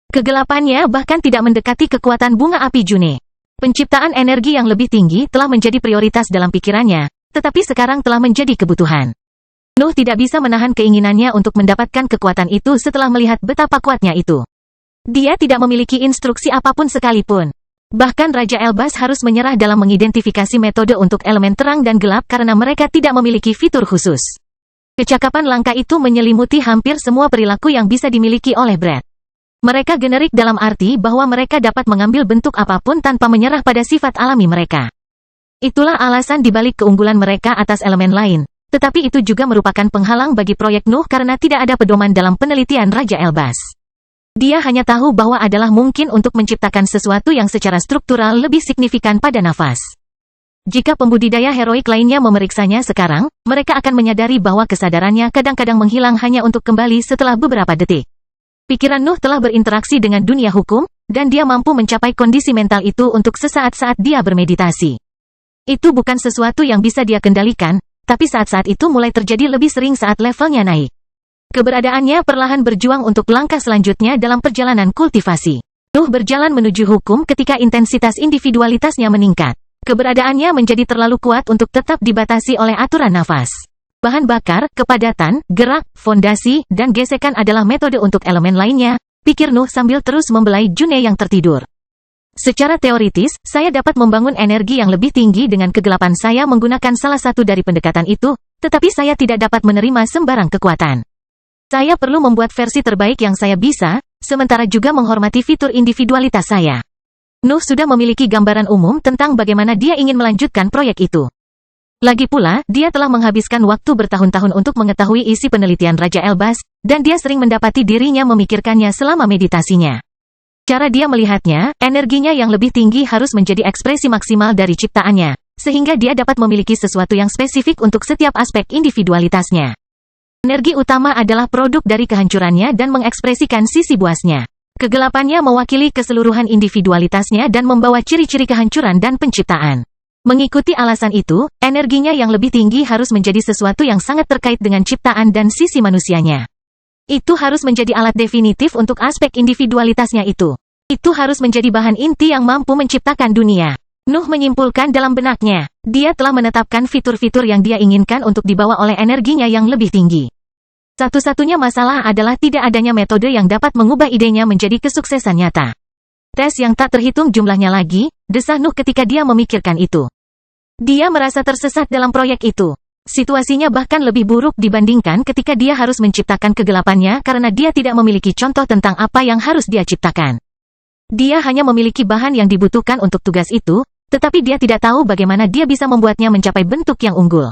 Kegelapannya bahkan tidak mendekati kekuatan bunga api June. Penciptaan energi yang lebih tinggi telah menjadi prioritas dalam pikirannya, tetapi sekarang telah menjadi kebutuhan. Nuh tidak bisa menahan keinginannya untuk mendapatkan kekuatan itu setelah melihat betapa kuatnya itu. Dia tidak memiliki instruksi apapun sekalipun. Bahkan Raja Elbas harus menyerah dalam mengidentifikasi metode untuk elemen terang dan gelap karena mereka tidak memiliki fitur khusus. Kecakapan langka itu menyelimuti hampir semua perilaku yang bisa dimiliki oleh Brett. Mereka generik dalam arti bahwa mereka dapat mengambil bentuk apapun tanpa menyerah pada sifat alami mereka. Itulah alasan dibalik keunggulan mereka atas elemen lain. Tetapi itu juga merupakan penghalang bagi proyek Nuh karena tidak ada pedoman dalam penelitian Raja Elbas. Dia hanya tahu bahwa adalah mungkin untuk menciptakan sesuatu yang secara struktural lebih signifikan pada nafas. Jika pembudidaya heroik lainnya memeriksanya sekarang, mereka akan menyadari bahwa kesadarannya kadang-kadang menghilang hanya untuk kembali setelah beberapa detik. Pikiran Nuh telah berinteraksi dengan dunia hukum, dan dia mampu mencapai kondisi mental itu untuk sesaat saat dia bermeditasi. Itu bukan sesuatu yang bisa dia kendalikan, tapi saat-saat itu mulai terjadi lebih sering saat levelnya naik. Keberadaannya perlahan berjuang untuk langkah selanjutnya dalam perjalanan kultivasi. Nuh berjalan menuju hukum ketika intensitas individualitasnya meningkat. Keberadaannya menjadi terlalu kuat untuk tetap dibatasi oleh aturan nafas. Bahan bakar, kepadatan, gerak, fondasi, dan gesekan adalah metode untuk elemen lainnya, pikir Nuh sambil terus membelai June yang tertidur. Secara teoritis, saya dapat membangun energi yang lebih tinggi dengan kegelapan saya menggunakan salah satu dari pendekatan itu, tetapi saya tidak dapat menerima sembarang kekuatan. Saya perlu membuat versi terbaik yang saya bisa, sementara juga menghormati fitur individualitas saya. Nuh sudah memiliki gambaran umum tentang bagaimana dia ingin melanjutkan proyek itu. Lagi pula, dia telah menghabiskan waktu bertahun-tahun untuk mengetahui isi penelitian Raja Elbas, dan dia sering mendapati dirinya memikirkannya selama meditasinya. Cara dia melihatnya, energinya yang lebih tinggi harus menjadi ekspresi maksimal dari ciptaannya, sehingga dia dapat memiliki sesuatu yang spesifik untuk setiap aspek individualitasnya. Energi utama adalah produk dari kehancurannya dan mengekspresikan sisi buasnya. Kegelapannya mewakili keseluruhan individualitasnya dan membawa ciri-ciri kehancuran dan penciptaan. Mengikuti alasan itu, energinya yang lebih tinggi harus menjadi sesuatu yang sangat terkait dengan ciptaan dan sisi manusianya. Itu harus menjadi alat definitif untuk aspek individualitasnya itu. Itu harus menjadi bahan inti yang mampu menciptakan dunia. Nuh menyimpulkan dalam benaknya, dia telah menetapkan fitur-fitur yang dia inginkan untuk dibawa oleh energinya yang lebih tinggi. Satu-satunya masalah adalah tidak adanya metode yang dapat mengubah idenya menjadi kesuksesan nyata. Tes yang tak terhitung jumlahnya lagi, desah Nuh ketika dia memikirkan itu. Dia merasa tersesat dalam proyek itu. Situasinya bahkan lebih buruk dibandingkan ketika dia harus menciptakan kegelapannya karena dia tidak memiliki contoh tentang apa yang harus dia ciptakan. Dia hanya memiliki bahan yang dibutuhkan untuk tugas itu, tetapi dia tidak tahu bagaimana dia bisa membuatnya mencapai bentuk yang unggul.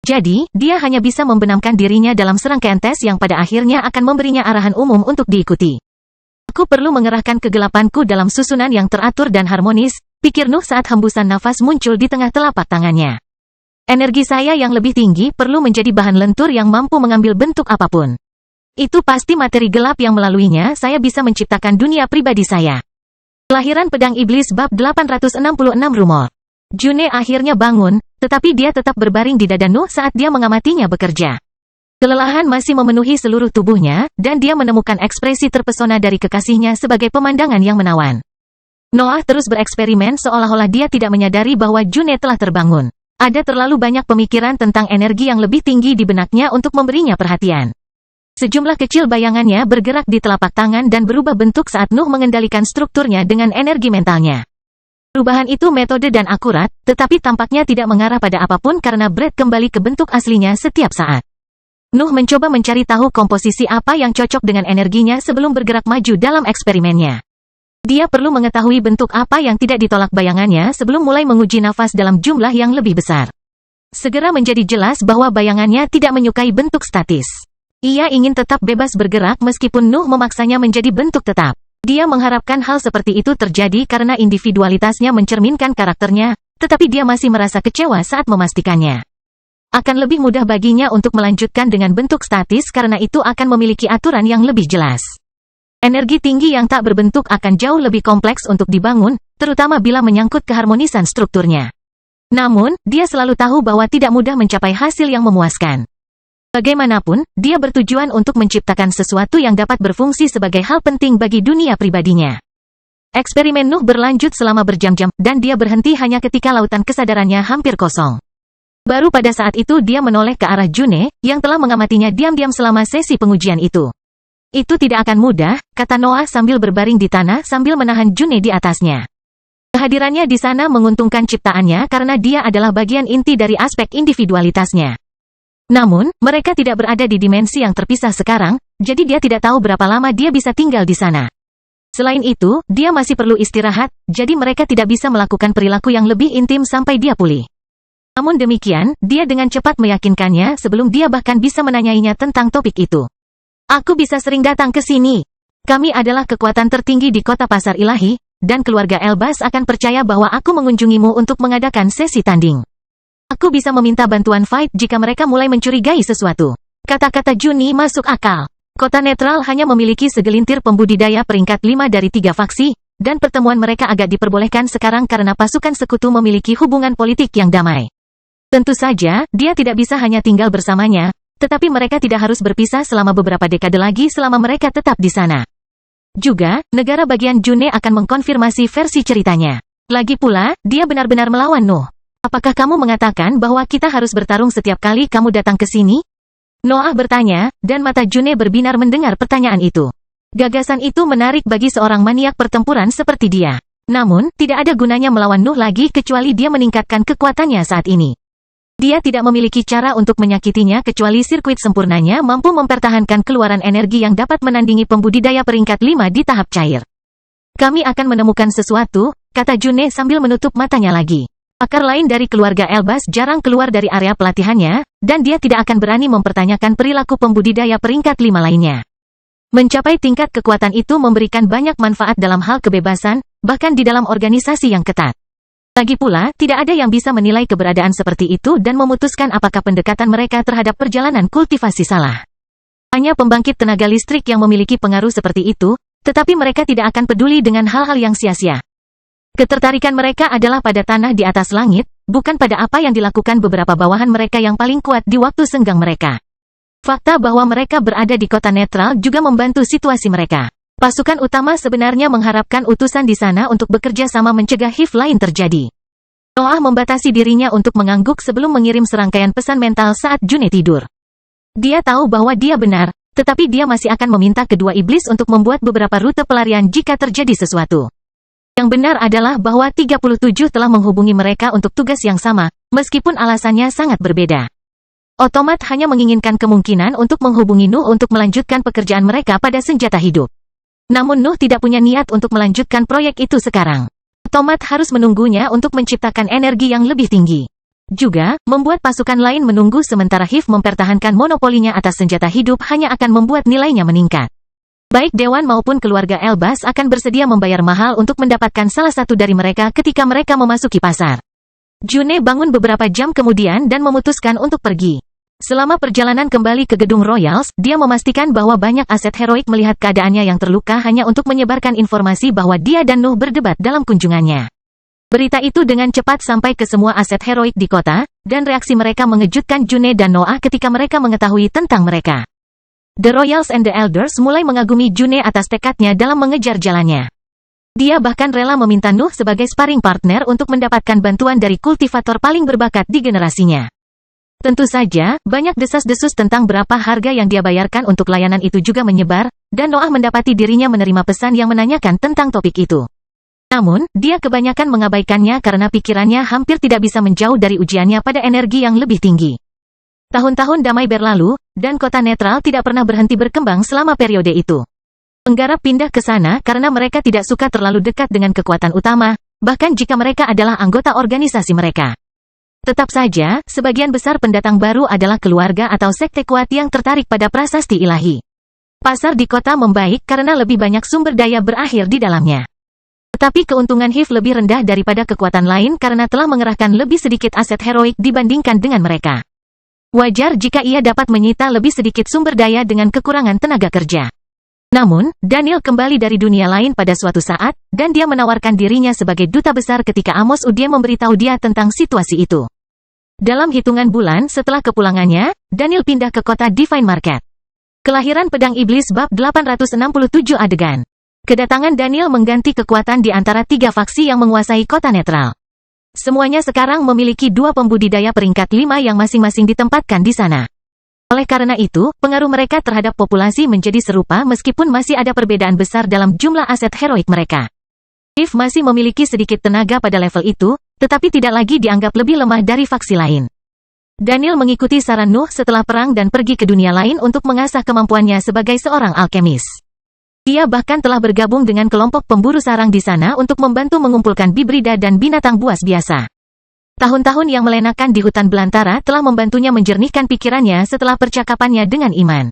Jadi, dia hanya bisa membenamkan dirinya dalam serangkaian tes yang pada akhirnya akan memberinya arahan umum untuk diikuti. Aku perlu mengerahkan kegelapanku dalam susunan yang teratur dan harmonis, pikir Nuh saat hembusan nafas muncul di tengah telapak tangannya. Energi saya yang lebih tinggi perlu menjadi bahan lentur yang mampu mengambil bentuk apapun. Itu pasti materi gelap yang melaluinya saya bisa menciptakan dunia pribadi saya. Kelahiran Pedang Iblis bab 866 Rumor. June akhirnya bangun, tetapi dia tetap berbaring di dada Nuh saat dia mengamatinya bekerja. Kelelahan masih memenuhi seluruh tubuhnya, dan dia menemukan ekspresi terpesona dari kekasihnya sebagai pemandangan yang menawan. Noah terus bereksperimen seolah-olah dia tidak menyadari bahwa June telah terbangun. Ada terlalu banyak pemikiran tentang energi yang lebih tinggi di benaknya untuk memberinya perhatian. Sejumlah kecil bayangannya bergerak di telapak tangan dan berubah bentuk saat Nuh mengendalikan strukturnya dengan energi mentalnya. Perubahan itu metode dan akurat, tetapi tampaknya tidak mengarah pada apapun karena Brett kembali ke bentuk aslinya setiap saat. Nuh mencoba mencari tahu komposisi apa yang cocok dengan energinya sebelum bergerak maju dalam eksperimennya. Dia perlu mengetahui bentuk apa yang tidak ditolak bayangannya sebelum mulai menguji nafas dalam jumlah yang lebih besar. Segera menjadi jelas bahwa bayangannya tidak menyukai bentuk statis. Ia ingin tetap bebas bergerak meskipun Nuh memaksanya menjadi bentuk tetap. Dia mengharapkan hal seperti itu terjadi karena individualitasnya mencerminkan karakternya, tetapi dia masih merasa kecewa saat memastikannya. Akan lebih mudah baginya untuk melanjutkan dengan bentuk statis karena itu akan memiliki aturan yang lebih jelas. Energi tinggi yang tak berbentuk akan jauh lebih kompleks untuk dibangun, terutama bila menyangkut keharmonisan strukturnya. Namun, dia selalu tahu bahwa tidak mudah mencapai hasil yang memuaskan. Bagaimanapun, dia bertujuan untuk menciptakan sesuatu yang dapat berfungsi sebagai hal penting bagi dunia pribadinya. Eksperimen Nuh berlanjut selama berjam-jam, dan dia berhenti hanya ketika lautan kesadarannya hampir kosong. Baru pada saat itu dia menoleh ke arah June, yang telah mengamatinya diam-diam selama sesi pengujian itu. Itu tidak akan mudah, kata Noah sambil berbaring di tanah sambil menahan June di atasnya. Kehadirannya di sana menguntungkan ciptaannya karena dia adalah bagian inti dari aspek individualitasnya. Namun, mereka tidak berada di dimensi yang terpisah sekarang, jadi dia tidak tahu berapa lama dia bisa tinggal di sana. Selain itu, dia masih perlu istirahat, jadi mereka tidak bisa melakukan perilaku yang lebih intim sampai dia pulih. Namun demikian, dia dengan cepat meyakinkannya sebelum dia bahkan bisa menanyainya tentang topik itu. Aku bisa sering datang ke sini. Kami adalah kekuatan tertinggi di kota Pasar Ilahi, dan keluarga Elbas akan percaya bahwa aku mengunjungimu untuk mengadakan sesi tanding. Aku bisa meminta bantuan Fight jika mereka mulai mencurigai sesuatu. Kata-kata Juni masuk akal. Kota netral hanya memiliki segelintir pembudidaya peringkat 5 dari 3 faksi, dan pertemuan mereka agak diperbolehkan sekarang karena pasukan sekutu memiliki hubungan politik yang damai. Tentu saja, dia tidak bisa hanya tinggal bersamanya, tetapi mereka tidak harus berpisah selama beberapa dekade lagi selama mereka tetap di sana. Juga, negara bagian June akan mengkonfirmasi versi ceritanya. Lagi pula, dia benar-benar melawan Nuh. Apakah kamu mengatakan bahwa kita harus bertarung setiap kali kamu datang ke sini? Noah bertanya, dan mata June berbinar mendengar pertanyaan itu. Gagasan itu menarik bagi seorang maniak pertempuran seperti dia. Namun, tidak ada gunanya melawan Nuh lagi kecuali dia meningkatkan kekuatannya saat ini. Dia tidak memiliki cara untuk menyakitinya kecuali sirkuit sempurnanya mampu mempertahankan keluaran energi yang dapat menandingi pembudidaya peringkat 5 di tahap cair. Kami akan menemukan sesuatu, kata June sambil menutup matanya lagi. Pakar lain dari keluarga Elbas jarang keluar dari area pelatihannya, dan dia tidak akan berani mempertanyakan perilaku pembudidaya peringkat 5 lainnya. Mencapai tingkat kekuatan itu memberikan banyak manfaat dalam hal kebebasan, bahkan di dalam organisasi yang ketat. Lagi pula, tidak ada yang bisa menilai keberadaan seperti itu dan memutuskan apakah pendekatan mereka terhadap perjalanan kultivasi salah. Hanya pembangkit tenaga listrik yang memiliki pengaruh seperti itu, tetapi mereka tidak akan peduli dengan hal-hal yang sia-sia. Ketertarikan mereka adalah pada tanah di atas langit, bukan pada apa yang dilakukan beberapa bawahan mereka yang paling kuat di waktu senggang mereka. Fakta bahwa mereka berada di kota netral juga membantu situasi mereka. Pasukan utama sebenarnya mengharapkan utusan di sana untuk bekerja sama mencegah HIV lain terjadi. Noah membatasi dirinya untuk mengangguk sebelum mengirim serangkaian pesan mental saat June tidur. Dia tahu bahwa dia benar, tetapi dia masih akan meminta kedua iblis untuk membuat beberapa rute pelarian jika terjadi sesuatu. Yang benar adalah bahwa 37 telah menghubungi mereka untuk tugas yang sama, meskipun alasannya sangat berbeda. Otomat hanya menginginkan kemungkinan untuk menghubungi Nuh untuk melanjutkan pekerjaan mereka pada senjata hidup. Namun Nuh tidak punya niat untuk melanjutkan proyek itu sekarang. Otomat harus menunggunya untuk menciptakan energi yang lebih tinggi. Juga, membuat pasukan lain menunggu sementara HIV mempertahankan monopolinya atas senjata hidup hanya akan membuat nilainya meningkat. Baik Dewan maupun keluarga Elbas akan bersedia membayar mahal untuk mendapatkan salah satu dari mereka ketika mereka memasuki pasar. June bangun beberapa jam kemudian dan memutuskan untuk pergi. Selama perjalanan kembali ke gedung Royals, dia memastikan bahwa banyak aset heroik melihat keadaannya yang terluka hanya untuk menyebarkan informasi bahwa dia dan Nuh berdebat dalam kunjungannya. Berita itu dengan cepat sampai ke semua aset heroik di kota, dan reaksi mereka mengejutkan June dan Noah ketika mereka mengetahui tentang mereka. The Royals and the Elders mulai mengagumi June atas tekadnya dalam mengejar jalannya. Dia bahkan rela meminta Nuh sebagai sparring partner untuk mendapatkan bantuan dari kultivator paling berbakat di generasinya. Tentu saja, banyak desas-desus tentang berapa harga yang dia bayarkan untuk layanan itu juga menyebar, dan Noah mendapati dirinya menerima pesan yang menanyakan tentang topik itu. Namun, dia kebanyakan mengabaikannya karena pikirannya hampir tidak bisa menjauh dari ujiannya pada energi yang lebih tinggi. Tahun-tahun damai berlalu, dan kota netral tidak pernah berhenti berkembang selama periode itu. Penggarap pindah ke sana karena mereka tidak suka terlalu dekat dengan kekuatan utama, bahkan jika mereka adalah anggota organisasi mereka. Tetap saja, sebagian besar pendatang baru adalah keluarga atau sekte kuat yang tertarik pada prasasti ilahi. Pasar di kota membaik karena lebih banyak sumber daya berakhir di dalamnya. Tetapi keuntungan HIV lebih rendah daripada kekuatan lain karena telah mengerahkan lebih sedikit aset heroik dibandingkan dengan mereka. Wajar jika ia dapat menyita lebih sedikit sumber daya dengan kekurangan tenaga kerja. Namun, Daniel kembali dari dunia lain pada suatu saat, dan dia menawarkan dirinya sebagai duta besar ketika Amos Udia memberitahu dia tentang situasi itu. Dalam hitungan bulan setelah kepulangannya, Daniel pindah ke kota Divine Market. Kelahiran Pedang Iblis bab 867 adegan. Kedatangan Daniel mengganti kekuatan di antara tiga faksi yang menguasai kota netral. Semuanya sekarang memiliki dua pembudidaya peringkat 5 yang masing-masing ditempatkan di sana. Oleh karena itu, pengaruh mereka terhadap populasi menjadi serupa meskipun masih ada perbedaan besar dalam jumlah aset heroik mereka. If masih memiliki sedikit tenaga pada level itu, tetapi tidak lagi dianggap lebih lemah dari faksi lain. Daniel mengikuti saran Nuh setelah perang dan pergi ke dunia lain untuk mengasah kemampuannya sebagai seorang alkemis. Dia bahkan telah bergabung dengan kelompok pemburu sarang di sana untuk membantu mengumpulkan bibrida dan binatang buas biasa. Tahun-tahun yang melenakan di hutan belantara telah membantunya menjernihkan pikirannya setelah percakapannya dengan Iman.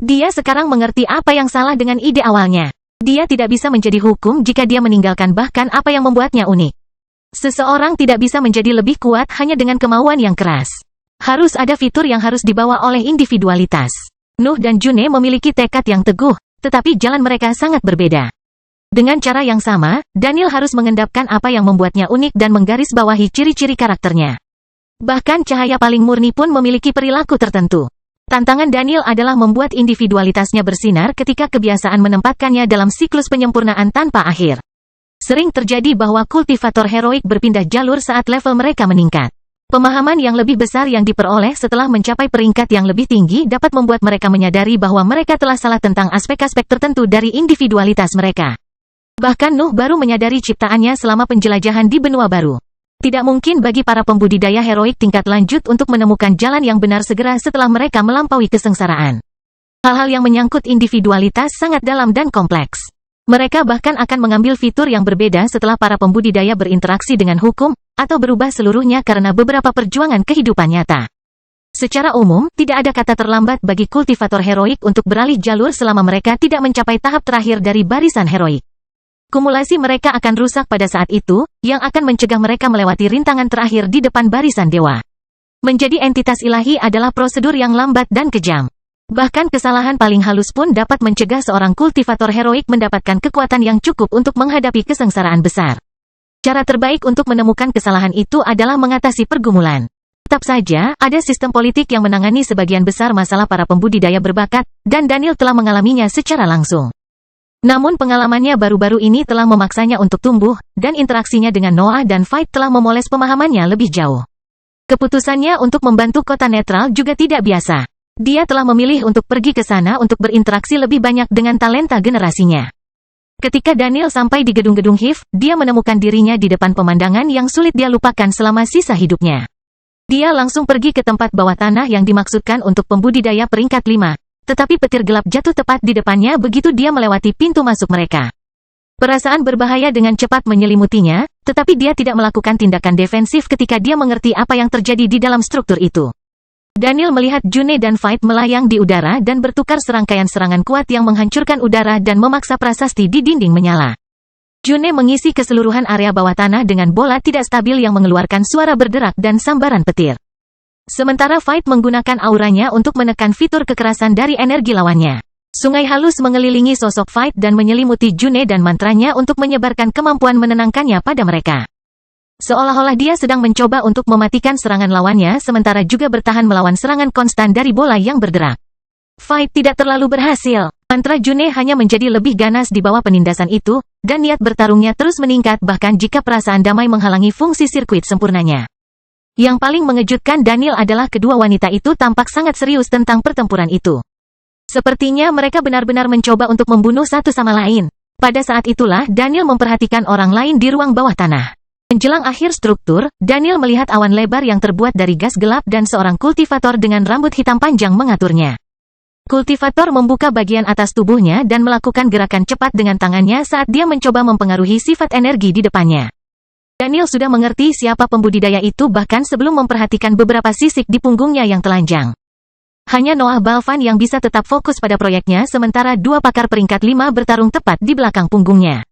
Dia sekarang mengerti apa yang salah dengan ide awalnya. Dia tidak bisa menjadi hukum jika dia meninggalkan bahkan apa yang membuatnya unik. Seseorang tidak bisa menjadi lebih kuat hanya dengan kemauan yang keras. Harus ada fitur yang harus dibawa oleh individualitas. Nuh dan June memiliki tekad yang teguh, tetapi jalan mereka sangat berbeda. Dengan cara yang sama, Daniel harus mengendapkan apa yang membuatnya unik dan menggarisbawahi ciri-ciri karakternya. Bahkan cahaya paling murni pun memiliki perilaku tertentu. Tantangan Daniel adalah membuat individualitasnya bersinar ketika kebiasaan menempatkannya dalam siklus penyempurnaan tanpa akhir. Sering terjadi bahwa kultivator heroik berpindah jalur saat level mereka meningkat. Pemahaman yang lebih besar yang diperoleh setelah mencapai peringkat yang lebih tinggi dapat membuat mereka menyadari bahwa mereka telah salah tentang aspek-aspek tertentu dari individualitas mereka. Bahkan Nuh baru menyadari ciptaannya selama penjelajahan di benua baru. Tidak mungkin bagi para pembudidaya heroik tingkat lanjut untuk menemukan jalan yang benar segera setelah mereka melampaui kesengsaraan. Hal-hal yang menyangkut individualitas sangat dalam dan kompleks. Mereka bahkan akan mengambil fitur yang berbeda setelah para pembudidaya berinteraksi dengan hukum, atau berubah seluruhnya karena beberapa perjuangan kehidupan nyata. Secara umum, tidak ada kata terlambat bagi kultivator heroik untuk beralih jalur selama mereka tidak mencapai tahap terakhir dari barisan heroik. Kumulasi mereka akan rusak pada saat itu, yang akan mencegah mereka melewati rintangan terakhir di depan barisan dewa. Menjadi entitas ilahi adalah prosedur yang lambat dan kejam. Bahkan kesalahan paling halus pun dapat mencegah seorang kultivator heroik mendapatkan kekuatan yang cukup untuk menghadapi kesengsaraan besar. Cara terbaik untuk menemukan kesalahan itu adalah mengatasi pergumulan. Tetap saja, ada sistem politik yang menangani sebagian besar masalah para pembudidaya berbakat, dan Daniel telah mengalaminya secara langsung. Namun pengalamannya baru-baru ini telah memaksanya untuk tumbuh, dan interaksinya dengan Noah dan Veit telah memoles pemahamannya lebih jauh. Keputusannya untuk membantu kota netral juga tidak biasa. Dia telah memilih untuk pergi ke sana untuk berinteraksi lebih banyak dengan talenta generasinya. Ketika Daniel sampai di gedung-gedung HIV, dia menemukan dirinya di depan pemandangan yang sulit dia lupakan selama sisa hidupnya. Dia langsung pergi ke tempat bawah tanah yang dimaksudkan untuk pembudidaya peringkat 5, tetapi petir gelap jatuh tepat di depannya begitu dia melewati pintu masuk mereka. Perasaan berbahaya dengan cepat menyelimutinya, tetapi dia tidak melakukan tindakan defensif ketika dia mengerti apa yang terjadi di dalam struktur itu. Daniel melihat June dan Veit melayang di udara dan bertukar serangkaian serangan kuat yang menghancurkan udara dan memaksa prasasti di dinding menyala. June mengisi keseluruhan area bawah tanah dengan bola tidak stabil yang mengeluarkan suara berderak dan sambaran petir. Sementara Veit menggunakan auranya untuk menekan fitur kekerasan dari energi lawannya. Sungai halus mengelilingi sosok Veit dan menyelimuti June dan mantranya untuk menyebarkan kemampuan menenangkannya pada mereka. Seolah-olah dia sedang mencoba untuk mematikan serangan lawannya sementara juga bertahan melawan serangan konstan dari bola yang berderak. Veit tidak terlalu berhasil. Mantra June hanya menjadi lebih ganas di bawah penindasan itu, dan niat bertarungnya terus meningkat bahkan jika perasaan damai menghalangi fungsi sirkuit sempurnanya. Yang paling mengejutkan Daniel adalah kedua wanita itu tampak sangat serius tentang pertempuran itu. Sepertinya mereka benar-benar mencoba untuk membunuh satu sama lain. Pada saat itulah Daniel memperhatikan orang lain di ruang bawah tanah. Menjelang akhir struktur, Daniel melihat awan lebar yang terbuat dari gas gelap dan seorang kultivator dengan rambut hitam panjang mengaturnya. Kultivator membuka bagian atas tubuhnya dan melakukan gerakan cepat dengan tangannya saat dia mencoba mempengaruhi sifat energi di depannya. Daniel sudah mengerti siapa pembudidaya itu bahkan sebelum memperhatikan beberapa sisik di punggungnya yang telanjang. Hanya Noah Balvan yang bisa tetap fokus pada proyeknya sementara dua pakar peringkat 5 bertarung tepat di belakang punggungnya.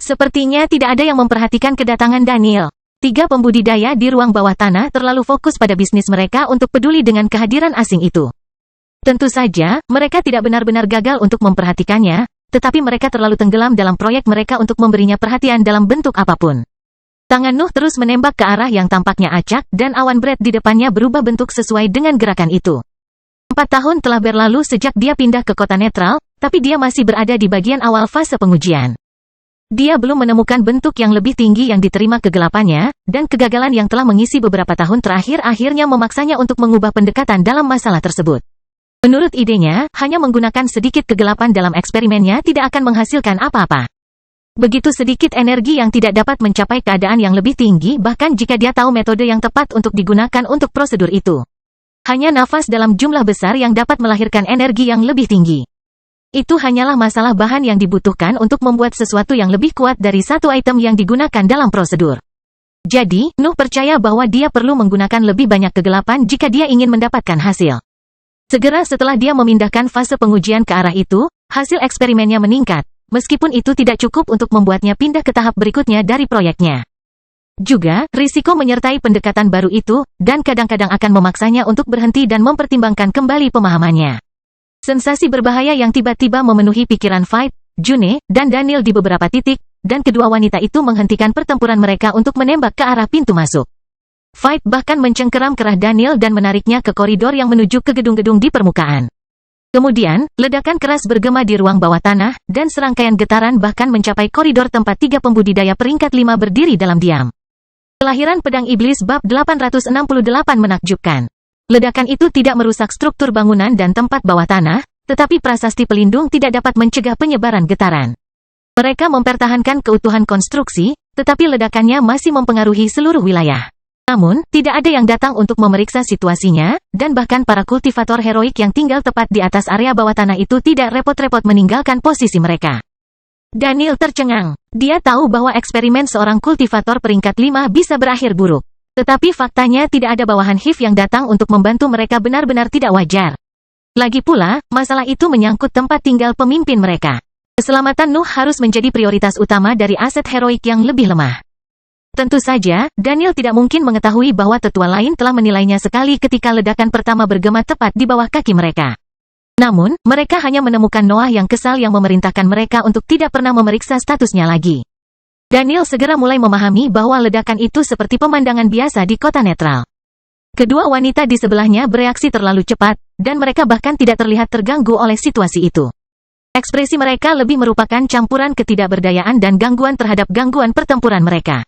Sepertinya tidak ada yang memperhatikan kedatangan Daniel. 3 pembudidaya di ruang bawah tanah terlalu fokus pada bisnis mereka untuk peduli dengan kehadiran asing itu. Tentu saja, mereka tidak benar-benar gagal untuk memperhatikannya, tetapi mereka terlalu tenggelam dalam proyek mereka untuk memberinya perhatian dalam bentuk apapun. Tangan Nuh terus menembak ke arah yang tampaknya acak dan awan berat di depannya berubah bentuk sesuai dengan gerakan itu. 4 tahun telah berlalu sejak dia pindah ke kota netral, tapi dia masih berada di bagian awal fase pengujian. Dia belum menemukan bentuk yang lebih tinggi yang diterima kegelapannya, dan kegagalan yang telah mengisi beberapa tahun terakhir akhirnya memaksanya untuk mengubah pendekatan dalam masalah tersebut. Menurut idenya, hanya menggunakan sedikit kegelapan dalam eksperimennya tidak akan menghasilkan apa-apa. Begitu sedikit energi yang tidak dapat mencapai keadaan yang lebih tinggi bahkan jika dia tahu metode yang tepat untuk digunakan untuk prosedur itu. Hanya nafas dalam jumlah besar yang dapat melahirkan energi yang lebih tinggi. Itu hanyalah masalah bahan yang dibutuhkan untuk membuat sesuatu yang lebih kuat dari satu item yang digunakan dalam prosedur. Jadi, Nuh percaya bahwa dia perlu menggunakan lebih banyak kegelapan jika dia ingin mendapatkan hasil. Segera setelah dia memindahkan fase pengujian ke arah itu, hasil eksperimennya meningkat, meskipun itu tidak cukup untuk membuatnya pindah ke tahap berikutnya dari proyeknya. Juga, risiko menyertai pendekatan baru itu, dan kadang-kadang akan memaksanya untuk berhenti dan mempertimbangkan kembali pemahamannya. Sensasi berbahaya yang tiba-tiba memenuhi pikiran Veit, June, dan Daniel di beberapa titik, dan kedua wanita itu menghentikan pertempuran mereka untuk menembak ke arah pintu masuk. Veit bahkan mencengkeram kerah Daniel dan menariknya ke koridor yang menuju ke gedung-gedung di permukaan. Kemudian, ledakan keras bergema di ruang bawah tanah, dan serangkaian getaran bahkan mencapai koridor tempat 3 pembudidaya peringkat 5 berdiri dalam diam. Kelahiran Pedang Iblis bab 868 menakjubkan. Ledakan itu tidak merusak struktur bangunan dan tempat bawah tanah, tetapi prasasti pelindung tidak dapat mencegah penyebaran getaran. Mereka mempertahankan keutuhan konstruksi, tetapi ledakannya masih mempengaruhi seluruh wilayah. Namun, tidak ada yang datang untuk memeriksa situasinya, dan bahkan para kultivator heroik yang tinggal tepat di atas area bawah tanah itu tidak repot-repot meninggalkan posisi mereka. Daniel tercengang. Dia tahu bahwa eksperimen seorang kultivator peringkat 5 bisa berakhir buruk. Tetapi faktanya tidak ada bawahan HIV yang datang untuk membantu mereka benar-benar tidak wajar. Lagi pula, masalah itu menyangkut tempat tinggal pemimpin mereka. Keselamatan Nuh harus menjadi prioritas utama dari aset heroik yang lebih lemah. Tentu saja, Daniel tidak mungkin mengetahui bahwa tetua lain telah menilainya sekali ketika ledakan pertama bergema tepat di bawah kaki mereka. Namun, mereka hanya menemukan Noah yang kesal yang memerintahkan mereka untuk tidak pernah memeriksa statusnya lagi. Daniel segera mulai memahami bahwa ledakan itu seperti pemandangan biasa di kota netral. Kedua wanita di sebelahnya bereaksi terlalu cepat, dan mereka bahkan tidak terlihat terganggu oleh situasi itu. Ekspresi mereka lebih merupakan campuran ketidakberdayaan dan gangguan terhadap gangguan pertempuran mereka.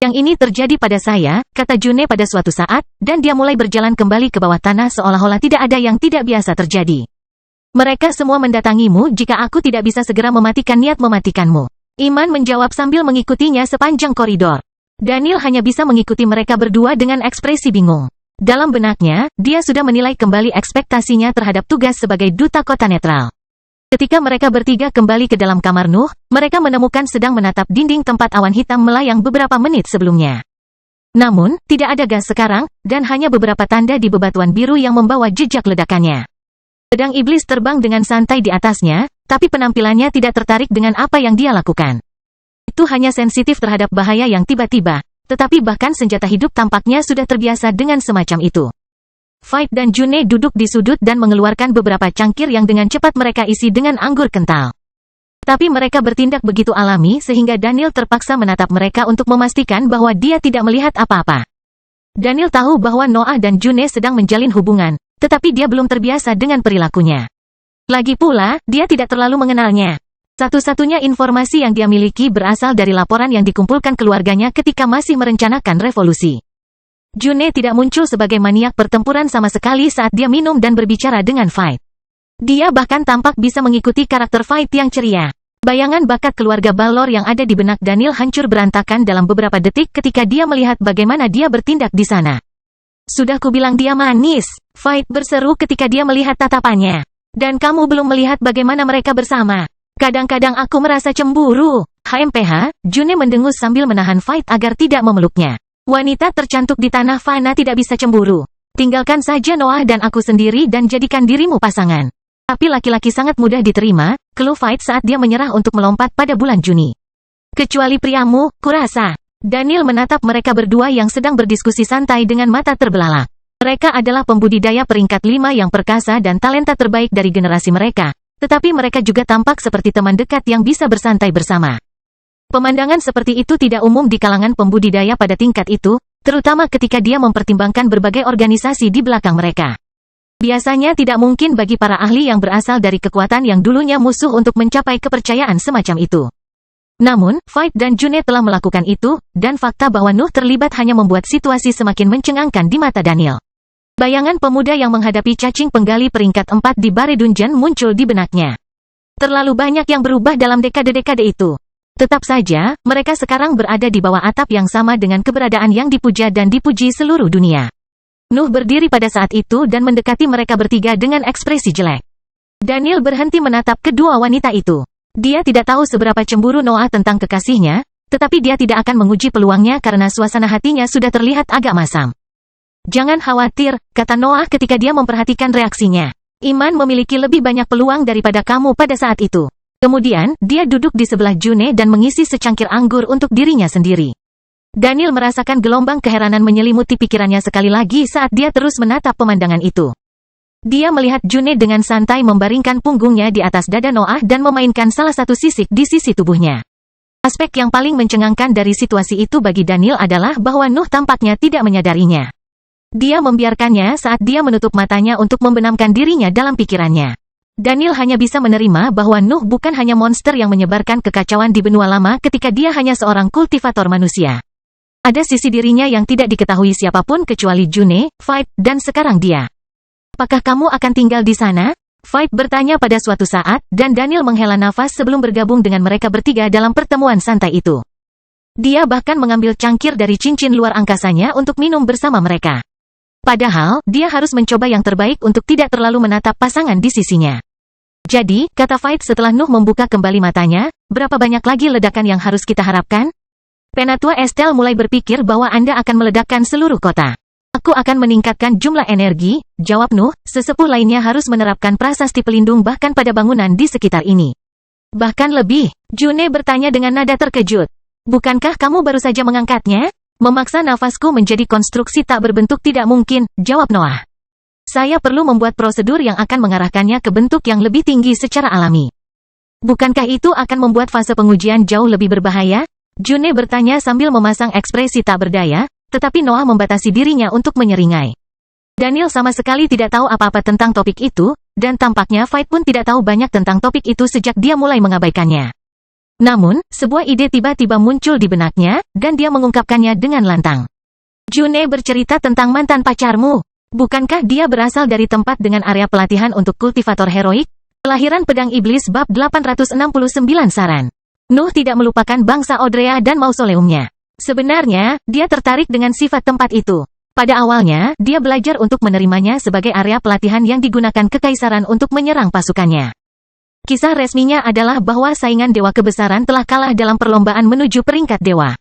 Yang ini terjadi pada saya, kata June pada suatu saat, dan dia mulai berjalan kembali ke bawah tanah seolah-olah tidak ada yang tidak biasa terjadi. Mereka semua mendatangimu jika aku tidak bisa segera mematikan niat mematikanmu. Iman menjawab sambil mengikutinya sepanjang koridor. Daniel hanya bisa mengikuti mereka berdua dengan ekspresi bingung. Dalam benaknya, dia sudah menilai kembali ekspektasinya terhadap tugas sebagai duta kota netral. Ketika mereka bertiga kembali ke dalam kamar Nuh, mereka menemukan sedang menatap dinding tempat awan hitam melayang beberapa menit sebelumnya. Namun, tidak ada gas sekarang, dan hanya beberapa tanda di bebatuan biru yang membawa jejak ledakannya. Pedang iblis terbang dengan santai di atasnya, tapi penampilannya tidak tertarik dengan apa yang dia lakukan. Itu hanya sensitif terhadap bahaya yang tiba-tiba, tetapi bahkan senjata hidup tampaknya sudah terbiasa dengan semacam itu. Fight dan June duduk di sudut dan mengeluarkan beberapa cangkir yang dengan cepat mereka isi dengan anggur kental. Tapi mereka bertindak begitu alami sehingga Daniel terpaksa menatap mereka untuk memastikan bahwa dia tidak melihat apa-apa. Daniel tahu bahwa Noah dan June sedang menjalin hubungan, tetapi dia belum terbiasa dengan perilakunya. Lagi pula, dia tidak terlalu mengenalnya. Satu-satunya informasi yang dia miliki berasal dari laporan yang dikumpulkan keluarganya ketika masih merencanakan revolusi. June tidak muncul sebagai maniak pertempuran sama sekali saat dia minum dan berbicara dengan Fight. Dia bahkan tampak bisa mengikuti karakter Fight yang ceria. Bayangan bakat keluarga Balor yang ada di benak Daniel hancur berantakan dalam beberapa detik ketika dia melihat bagaimana dia bertindak di sana. Sudah kubilang dia manis, Fight berseru ketika dia melihat tatapannya. Dan kamu belum melihat bagaimana mereka bersama. Kadang-kadang aku merasa cemburu. HMPH, June mendengus sambil menahan Fight agar tidak memeluknya. Wanita tercantuk di tanah fana tidak bisa cemburu. Tinggalkan saja Noah dan aku sendiri dan jadikan dirimu pasangan. Tapi laki-laki sangat mudah diterima, keluh Fight saat dia menyerah untuk melompat pada bulan Juni. Kecuali priamu, kurasa. Daniel menatap mereka berdua yang sedang berdiskusi santai dengan mata terbelalak. Mereka adalah pembudidaya peringkat 5 yang perkasa dan talenta terbaik dari generasi mereka, tetapi mereka juga tampak seperti teman dekat yang bisa bersantai bersama. Pemandangan seperti itu tidak umum di kalangan pembudidaya pada tingkat itu, terutama ketika dia mempertimbangkan berbagai organisasi di belakang mereka. Biasanya tidak mungkin bagi para ahli yang berasal dari kekuatan yang dulunya musuh untuk mencapai kepercayaan semacam itu. Namun, Fight dan June telah melakukan itu, dan fakta bahwa Nuh terlibat hanya membuat situasi semakin mencengangkan di mata Daniel. Bayangan pemuda yang menghadapi cacing penggali peringkat 4 di Bare Dungeon muncul di benaknya. Terlalu banyak yang berubah dalam dekade-dekade itu. Tetap saja, mereka sekarang berada di bawah atap yang sama dengan keberadaan yang dipuja dan dipuji seluruh dunia. Nuh berdiri pada saat itu dan mendekati mereka bertiga dengan ekspresi jelek. Daniel berhenti menatap kedua wanita itu. Dia tidak tahu seberapa cemburu Noah tentang kekasihnya, tetapi dia tidak akan menguji peluangnya karena suasana hatinya sudah terlihat agak masam. Jangan khawatir, kata Noah ketika dia memperhatikan reaksinya. Iman memiliki lebih banyak peluang daripada kamu pada saat itu. Kemudian, dia duduk di sebelah June dan mengisi secangkir anggur untuk dirinya sendiri. Daniel merasakan gelombang keheranan menyelimuti pikirannya sekali lagi saat dia terus menatap pemandangan itu. Dia melihat June dengan santai membaringkan punggungnya di atas dada Noah dan memainkan salah satu sisik di sisi tubuhnya. Aspek yang paling mencengangkan dari situasi itu bagi Daniel adalah bahwa Nuh tampaknya tidak menyadarinya. Dia membiarkannya saat dia menutup matanya untuk membenamkan dirinya dalam pikirannya. Daniel hanya bisa menerima bahwa Nuh bukan hanya monster yang menyebarkan kekacauan di benua lama ketika dia hanya seorang kultivator manusia. Ada sisi dirinya yang tidak diketahui siapapun kecuali June, Fight, dan sekarang dia. Apakah kamu akan tinggal di sana? Fight bertanya pada suatu saat, dan Daniel menghela nafas sebelum bergabung dengan mereka bertiga dalam pertemuan santai itu. Dia bahkan mengambil cangkir dari cincin luar angkasanya untuk minum bersama mereka. Padahal, dia harus mencoba yang terbaik untuk tidak terlalu menatap pasangan di sisinya. Jadi, kata Fight setelah Nuh membuka kembali matanya, berapa banyak lagi ledakan yang harus kita harapkan? Penatua Estelle mulai berpikir bahwa Anda akan meledakkan seluruh kota. Aku akan meningkatkan jumlah energi, jawab Nuh, sesepuh lainnya harus menerapkan prasasti pelindung bahkan pada bangunan di sekitar ini. Bahkan lebih, June bertanya dengan nada terkejut. Bukankah kamu baru saja mengangkatnya? Memaksa nafasku menjadi konstruksi tak berbentuk tidak mungkin, jawab Noah. Saya perlu membuat prosedur yang akan mengarahkannya ke bentuk yang lebih tinggi secara alami. Bukankah itu akan membuat fase pengujian jauh lebih berbahaya? June bertanya sambil memasang ekspresi tak berdaya, tetapi Noah membatasi dirinya untuk menyeringai. Daniel sama sekali tidak tahu apa-apa tentang topik itu, dan tampaknya Fight pun tidak tahu banyak tentang topik itu sejak dia mulai mengabaikannya. Namun, sebuah ide tiba-tiba muncul di benaknya, dan dia mengungkapkannya dengan lantang. June bercerita tentang mantan pacarmu. Bukankah dia berasal dari tempat dengan area pelatihan untuk kultivator heroik? Kelahiran Pedang Iblis bab 869 saran. Nuh tidak melupakan bangsa Odrea dan mausoleumnya. Sebenarnya, dia tertarik dengan sifat tempat itu. Pada awalnya, dia belajar untuk menerimanya sebagai area pelatihan yang digunakan kekaisaran untuk menyerang pasukannya. Kisah resminya adalah bahwa saingan dewa kebesaran telah kalah dalam perlombaan menuju peringkat dewa.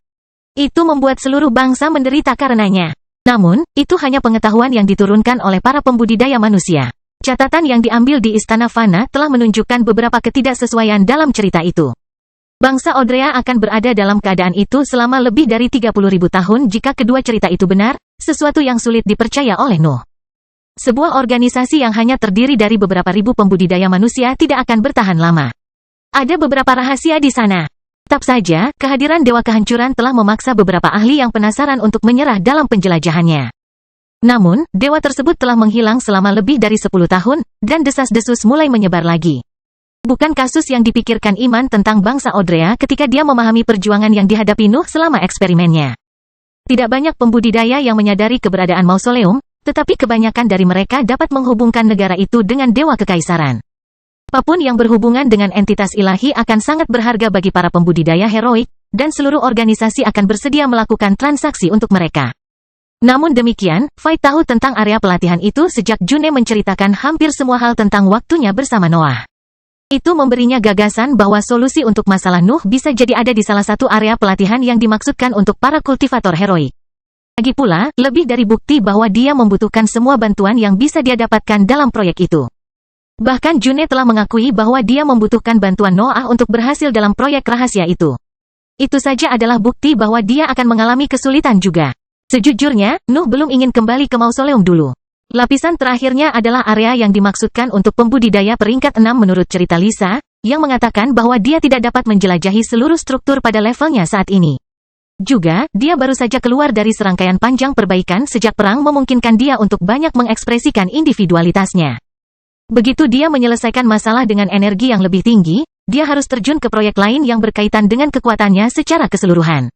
Itu membuat seluruh bangsa menderita karenanya. Namun, itu hanya pengetahuan yang diturunkan oleh para pembudidaya manusia. Catatan yang diambil di Istana Fana telah menunjukkan beberapa ketidaksesuaian dalam cerita itu. Bangsa Odrea akan berada dalam keadaan itu selama lebih dari 30.000 tahun jika kedua cerita itu benar, sesuatu yang sulit dipercaya oleh Nuh. Sebuah organisasi yang hanya terdiri dari beberapa ribu pembudidaya manusia tidak akan bertahan lama. Ada beberapa rahasia di sana. Tetap saja, kehadiran Dewa Kehancuran telah memaksa beberapa ahli yang penasaran untuk menyerah dalam penjelajahannya. Namun, dewa tersebut telah menghilang selama lebih dari 10 tahun, dan desas-desus mulai menyebar lagi. Bukan kasus yang dipikirkan Iman tentang bangsa Odrea ketika dia memahami perjuangan yang dihadapi Nuh selama eksperimennya. Tidak banyak pembudidaya yang menyadari keberadaan mausoleum, tetapi kebanyakan dari mereka dapat menghubungkan negara itu dengan dewa kekaisaran. Apapun yang berhubungan dengan entitas ilahi akan sangat berharga bagi para pembudidaya heroik, dan seluruh organisasi akan bersedia melakukan transaksi untuk mereka. Namun demikian, Fight tahu tentang area pelatihan itu sejak June menceritakan hampir semua hal tentang waktunya bersama Noah. Itu memberinya gagasan bahwa solusi untuk masalah Nuh bisa jadi ada di salah satu area pelatihan yang dimaksudkan untuk para kultivator heroik. Lagi pula, lebih dari bukti bahwa dia membutuhkan semua bantuan yang bisa dia dapatkan dalam proyek itu. Bahkan June telah mengakui bahwa dia membutuhkan bantuan Noah untuk berhasil dalam proyek rahasia itu. Itu saja adalah bukti bahwa dia akan mengalami kesulitan juga. Sejujurnya, Nuh belum ingin kembali ke mausoleum dulu. Lapisan terakhirnya adalah area yang dimaksudkan untuk pembudidaya peringkat 6 menurut cerita Lisa, yang mengatakan bahwa dia tidak dapat menjelajahi seluruh struktur pada levelnya saat ini. Juga, dia baru saja keluar dari serangkaian panjang perbaikan sejak perang memungkinkan dia untuk banyak mengekspresikan individualitasnya. Begitu dia menyelesaikan masalah dengan energi yang lebih tinggi, dia harus terjun ke proyek lain yang berkaitan dengan kekuatannya secara keseluruhan.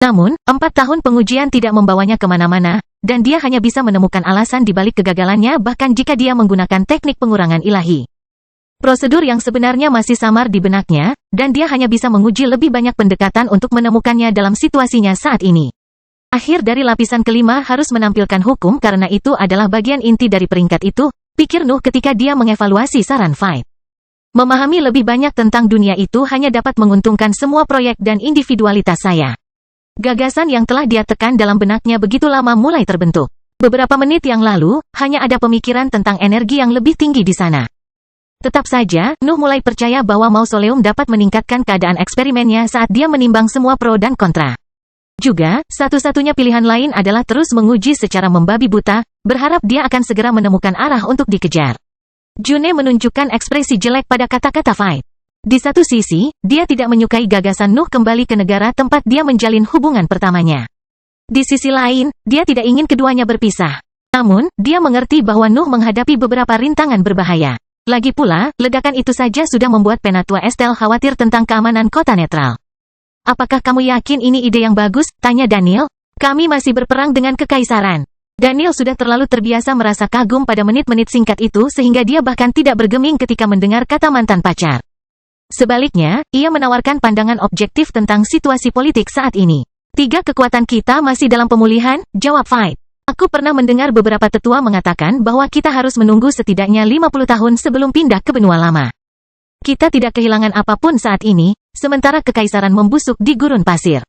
Namun, 4 tahun pengujian tidak membawanya kemana-mana, dan dia hanya bisa menemukan alasan di balik kegagalannya bahkan jika dia menggunakan teknik pengurangan ilahi. Prosedur yang sebenarnya masih samar di benaknya, dan dia hanya bisa menguji lebih banyak pendekatan untuk menemukannya dalam situasinya saat ini. Akhir dari lapisan kelima harus menampilkan hukum karena itu adalah bagian inti dari peringkat itu, pikir Nuh ketika dia mengevaluasi saran Fight. Memahami lebih banyak tentang dunia itu hanya dapat menguntungkan semua proyek dan individualitas saya. Gagasan yang telah dia tekan dalam benaknya begitu lama mulai terbentuk. Beberapa menit yang lalu, hanya ada pemikiran tentang energi yang lebih tinggi di sana. Tetap saja, Nuh mulai percaya bahwa mausoleum dapat meningkatkan keadaan eksperimennya saat dia menimbang semua pro dan kontra. Juga, satu-satunya pilihan lain adalah terus menguji secara membabi buta, berharap dia akan segera menemukan arah untuk dikejar. June menunjukkan ekspresi jelek pada kata-kata Fight. Di satu sisi, dia tidak menyukai gagasan Nuh kembali ke negara tempat dia menjalin hubungan pertamanya. Di sisi lain, dia tidak ingin keduanya berpisah. Namun, dia mengerti bahwa Nuh menghadapi beberapa rintangan berbahaya. Lagi pula, ledakan itu saja sudah membuat Penatua Estelle khawatir tentang keamanan kota netral. Apakah kamu yakin ini ide yang bagus? Tanya Daniel. Kami masih berperang dengan kekaisaran. Daniel sudah terlalu terbiasa merasa kagum pada menit-menit singkat itu sehingga dia bahkan tidak bergeming ketika mendengar kata mantan pacar. Sebaliknya, ia menawarkan pandangan objektif tentang situasi politik saat ini. 3 kekuatan kita masih dalam pemulihan, jawab Fight. Aku pernah mendengar beberapa tetua mengatakan bahwa kita harus menunggu setidaknya 50 tahun sebelum pindah ke benua lama. Kita tidak kehilangan apapun saat ini, sementara kekaisaran membusuk di gurun pasir.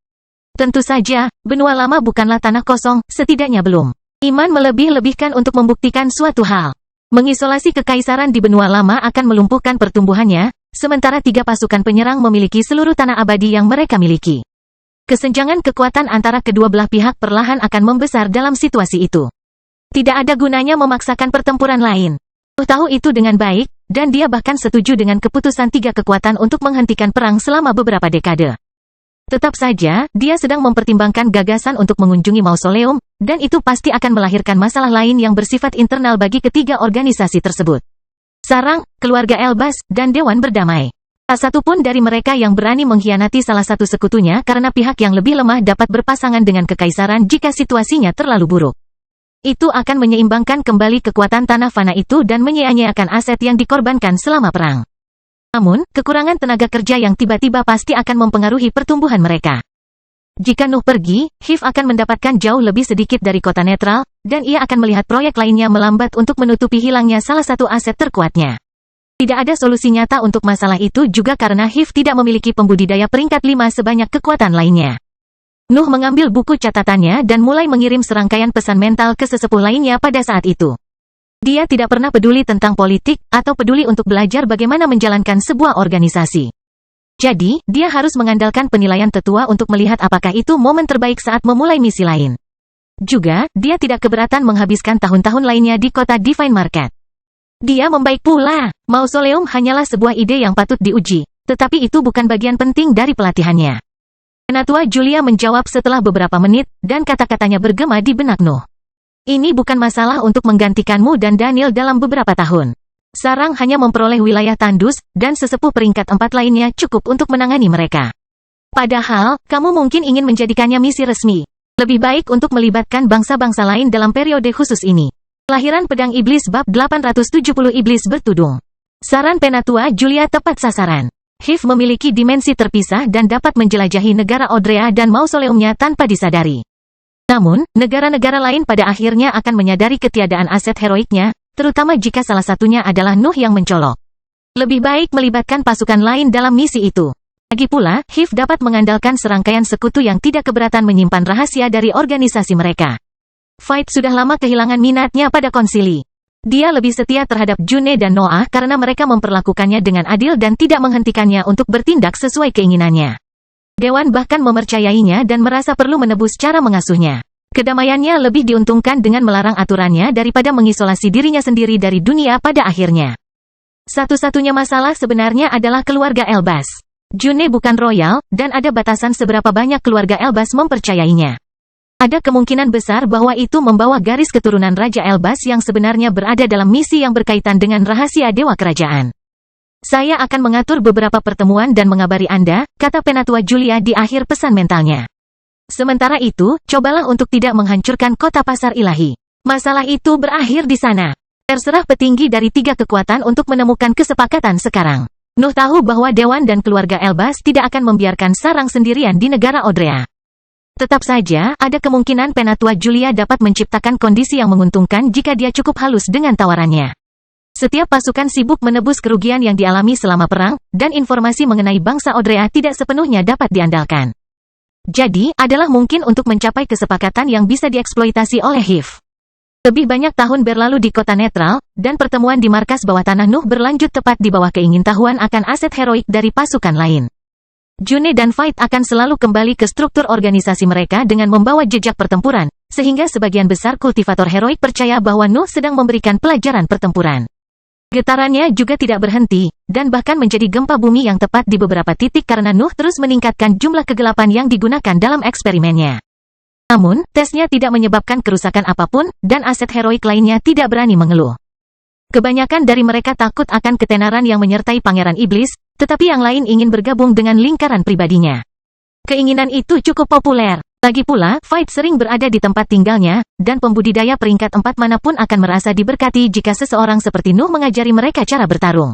Tentu saja, benua lama bukanlah tanah kosong, setidaknya belum. Iman melebih-lebihkan untuk membuktikan suatu hal. Mengisolasi kekaisaran di benua lama akan melumpuhkan pertumbuhannya, sementara 3 pasukan penyerang memiliki seluruh tanah abadi yang mereka miliki. Kesenjangan kekuatan antara kedua belah pihak perlahan akan membesar dalam situasi itu. Tidak ada gunanya memaksakan pertempuran lain. Nuh tahu itu dengan baik, dan dia bahkan setuju dengan keputusan 3 kekuatan untuk menghentikan perang selama beberapa dekade. Tetap saja, dia sedang mempertimbangkan gagasan untuk mengunjungi mausoleum, dan itu pasti akan melahirkan masalah lain yang bersifat internal bagi ketiga organisasi tersebut. Sarang, keluarga Elbas, dan Dewan Berdamai. Tak satu pun dari mereka yang berani mengkhianati salah satu sekutunya karena pihak yang lebih lemah dapat berpasangan dengan kekaisaran jika situasinya terlalu buruk. Itu akan menyeimbangkan kembali kekuatan tanah fana itu dan menyia-nyiakan aset yang dikorbankan selama perang. Namun, kekurangan tenaga kerja yang tiba-tiba pasti akan mempengaruhi pertumbuhan mereka. Jika Nuh pergi, Hiv akan mendapatkan jauh lebih sedikit dari kota netral, dan ia akan melihat proyek lainnya melambat untuk menutupi hilangnya salah satu aset terkuatnya. Tidak ada solusi nyata untuk masalah itu juga karena Hiv tidak memiliki pembudidaya peringkat 5 sebanyak kekuatan lainnya. Nuh mengambil buku catatannya dan mulai mengirim serangkaian pesan mental ke sesepuh lainnya pada saat itu. Dia tidak pernah peduli tentang politik, atau peduli untuk belajar bagaimana menjalankan sebuah organisasi. Jadi, dia harus mengandalkan penilaian tetua untuk melihat apakah itu momen terbaik saat memulai misi lain. Juga, dia tidak keberatan menghabiskan tahun-tahun lainnya di kota Divine Market. Dia membaik pula. Mausoleum hanyalah sebuah ide yang patut diuji, tetapi itu bukan bagian penting dari pelatihannya. Penatua Julia menjawab setelah beberapa menit, dan kata-katanya bergema di benak Nuh. Ini bukan masalah untuk menggantikanmu dan Daniel dalam beberapa tahun. Sarang hanya memperoleh wilayah tandus, dan sesepuh peringkat 4 lainnya cukup untuk menangani mereka. Padahal, kamu mungkin ingin menjadikannya misi resmi. Lebih baik untuk melibatkan bangsa-bangsa lain dalam periode khusus ini. Kelahiran Pedang Iblis bab 870 Iblis bertudung. Saran Penatua Julia tepat sasaran. Hiv memiliki dimensi terpisah dan dapat menjelajahi negara Odrea dan mausoleumnya tanpa disadari. Namun, negara-negara lain pada akhirnya akan menyadari ketiadaan aset heroiknya, terutama jika salah satunya adalah Nuh yang mencolok. Lebih baik melibatkan pasukan lain dalam misi itu. Lagi pula, Hiv dapat mengandalkan serangkaian sekutu yang tidak keberatan menyimpan rahasia dari organisasi mereka. Fight sudah lama kehilangan minatnya pada konsili. Dia lebih setia terhadap June dan Noah karena mereka memperlakukannya dengan adil dan tidak menghentikannya untuk bertindak sesuai keinginannya. Dewan bahkan mempercayainya dan merasa perlu menebus cara mengasuhnya. Kedamaiannya lebih diuntungkan dengan melarang aturannya daripada mengisolasi dirinya sendiri dari dunia pada akhirnya. Satu-satunya masalah sebenarnya adalah keluarga Elbas. June bukan royal, dan ada batasan seberapa banyak keluarga Elbas mempercayainya. Ada kemungkinan besar bahwa itu membawa garis keturunan Raja Elbas yang sebenarnya berada dalam misi yang berkaitan dengan rahasia Dewa Kerajaan. Saya akan mengatur beberapa pertemuan dan mengabari Anda, kata Penatua Julia di akhir pesan mentalnya. Sementara itu, cobalah untuk tidak menghancurkan kota pasar ilahi. Masalah itu berakhir di sana. Terserah petinggi dari 3 kekuatan untuk menemukan kesepakatan sekarang. Nuh tahu bahwa Dewan dan keluarga Elbas tidak akan membiarkan sarang sendirian di negara Odrea. Tetap saja, ada kemungkinan Penatua Julia dapat menciptakan kondisi yang menguntungkan jika dia cukup halus dengan tawarannya. Setiap pasukan sibuk menebus kerugian yang dialami selama perang, dan informasi mengenai bangsa Odrea tidak sepenuhnya dapat diandalkan. Jadi, adalah mungkin untuk mencapai kesepakatan yang bisa dieksploitasi oleh Hiv. Lebih banyak tahun berlalu di kota netral, dan pertemuan di markas bawah tanah Nuh berlanjut tepat di bawah keingintahuan akan aset heroik dari pasukan lain. June dan Fight akan selalu kembali ke struktur organisasi mereka dengan membawa jejak pertempuran, sehingga sebagian besar kultivator heroik percaya bahwa Nuh sedang memberikan pelajaran pertempuran. Getarannya juga tidak berhenti, dan bahkan menjadi gempa bumi yang tepat di beberapa titik karena Nuh terus meningkatkan jumlah kegelapan yang digunakan dalam eksperimennya. Namun, tesnya tidak menyebabkan kerusakan apapun, dan aset heroik lainnya tidak berani mengeluh. Kebanyakan dari mereka takut akan ketenaran yang menyertai Pangeran Iblis, tetapi yang lain ingin bergabung dengan lingkaran pribadinya. Keinginan itu cukup populer. Lagi pula, Fight sering berada di tempat tinggalnya, dan pembudidaya peringkat 4 manapun akan merasa diberkati jika seseorang seperti Nuh mengajari mereka cara bertarung.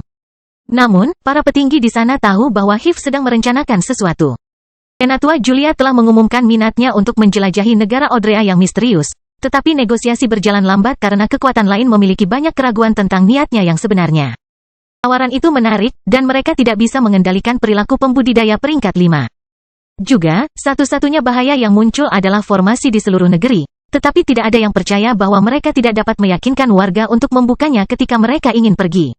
Namun, para petinggi di sana tahu bahwa Hiv sedang merencanakan sesuatu. Penatua Julia telah mengumumkan minatnya untuk menjelajahi negara Odrea yang misterius, tetapi negosiasi berjalan lambat karena kekuatan lain memiliki banyak keraguan tentang niatnya yang sebenarnya. Tawaran itu menarik, dan mereka tidak bisa mengendalikan perilaku pembudidaya peringkat 5. Juga, satu-satunya bahaya yang muncul adalah formasi di seluruh negeri, tetapi tidak ada yang percaya bahwa mereka tidak dapat meyakinkan warga untuk membukanya ketika mereka ingin pergi.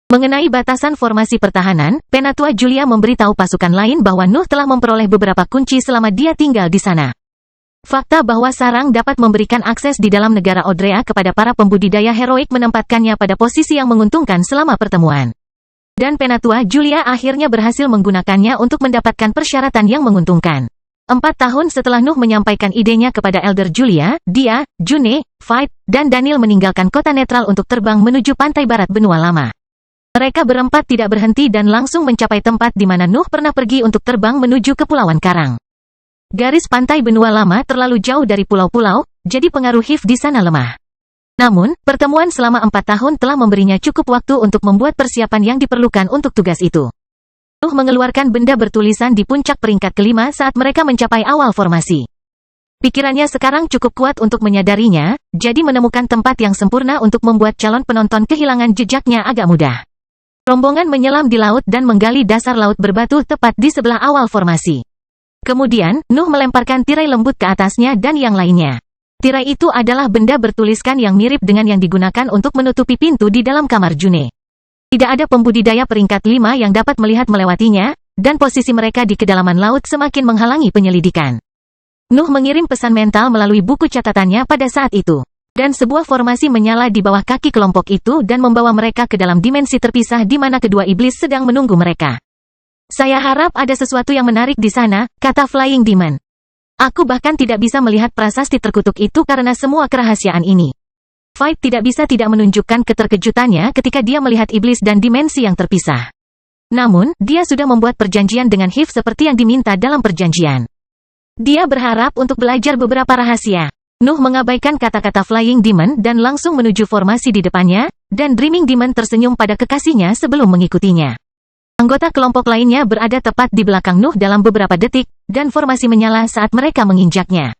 Mengenai batasan formasi pertahanan, Penatua Julia memberitahu pasukan lain bahwa Nuh telah memperoleh beberapa kunci selama dia tinggal di sana. Fakta bahwa sarang dapat memberikan akses di dalam negara Odrea kepada para pembudidaya heroik menempatkannya pada posisi yang menguntungkan selama pertemuan. Dan Penatua Julia akhirnya berhasil menggunakannya untuk mendapatkan persyaratan yang menguntungkan. 4 tahun setelah Nuh menyampaikan idenya kepada Elder Julia, dia, June, Fight, dan Daniel meninggalkan kota netral untuk terbang menuju pantai barat benua lama. Mereka berempat tidak berhenti dan langsung mencapai tempat di mana Nuh pernah pergi untuk terbang menuju Kepulauan Karang. Garis pantai benua lama terlalu jauh dari pulau-pulau, jadi pengaruh HIV di sana lemah. Namun, pertemuan selama 4 tahun telah memberinya cukup waktu untuk membuat persiapan yang diperlukan untuk tugas itu. Nuh mengeluarkan benda bertulisan di puncak peringkat kelima saat mereka mencapai awal formasi. Pikirannya sekarang cukup kuat untuk menyadarinya, jadi menemukan tempat yang sempurna untuk membuat calon penonton kehilangan jejaknya agak mudah. Rombongan menyelam di laut dan menggali dasar laut berbatu tepat di sebelah awal formasi. Kemudian, Nuh melemparkan tirai lembut ke atasnya dan yang lainnya. Tirai itu adalah benda bertuliskan yang mirip dengan yang digunakan untuk menutupi pintu di dalam kamar June. Tidak ada pembudidaya peringkat 5 yang dapat melihat melewatinya, dan posisi mereka di kedalaman laut semakin menghalangi penyelidikan. Nuh mengirim pesan mental melalui buku catatannya pada saat itu. Dan sebuah formasi menyala di bawah kaki kelompok itu dan membawa mereka ke dalam dimensi terpisah di mana kedua iblis sedang menunggu mereka. Saya harap ada sesuatu yang menarik di sana, kata Flying Demon. Aku bahkan tidak bisa melihat prasasti terkutuk itu karena semua kerahasiaan ini. Fight tidak bisa tidak menunjukkan keterkejutannya ketika dia melihat iblis dan dimensi yang terpisah. Namun, dia sudah membuat perjanjian dengan HIV seperti yang diminta dalam perjanjian. Dia berharap untuk belajar beberapa rahasia. Nuh mengabaikan kata-kata Flying Demon dan langsung menuju formasi di depannya, dan Dreaming Demon tersenyum pada kekasihnya sebelum mengikutinya. Anggota kelompok lainnya berada tepat di belakang Nuh dalam beberapa detik, dan formasi menyala saat mereka menginjaknya.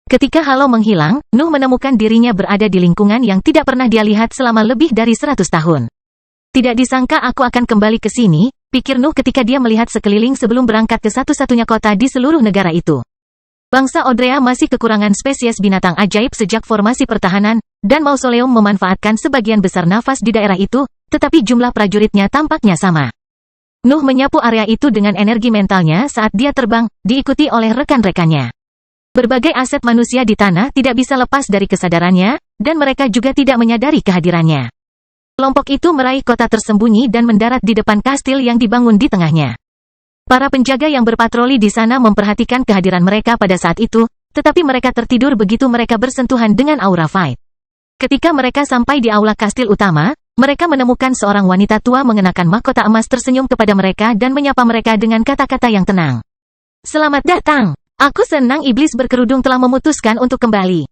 Ketika halo menghilang, Nuh menemukan dirinya berada di lingkungan yang tidak pernah dia lihat selama lebih dari 100 tahun. Tidak disangka aku akan kembali ke sini, pikir Nuh ketika dia melihat sekeliling sebelum berangkat ke satu-satunya kota di seluruh negara itu. Bangsa Odrea masih kekurangan spesies binatang ajaib sejak formasi pertahanan, dan Mausoleum memanfaatkan sebagian besar nafas di daerah itu, tetapi jumlah prajuritnya tampaknya sama. Nuh menyapu area itu dengan energi mentalnya saat dia terbang, diikuti oleh rekan-rekannya. Berbagai aset manusia di tanah tidak bisa lepas dari kesadarannya, dan mereka juga tidak menyadari kehadirannya. Kelompok itu meraih kota tersembunyi dan mendarat di depan kastil yang dibangun di tengahnya. Para penjaga yang berpatroli di sana memperhatikan kehadiran mereka pada saat itu, tetapi mereka tertidur begitu mereka bersentuhan dengan aura Fight. Ketika mereka sampai di aula kastil utama, mereka menemukan seorang wanita tua mengenakan mahkota emas tersenyum kepada mereka dan menyapa mereka dengan kata-kata yang tenang. Selamat datang! Aku senang iblis berkerudung telah memutuskan untuk kembali.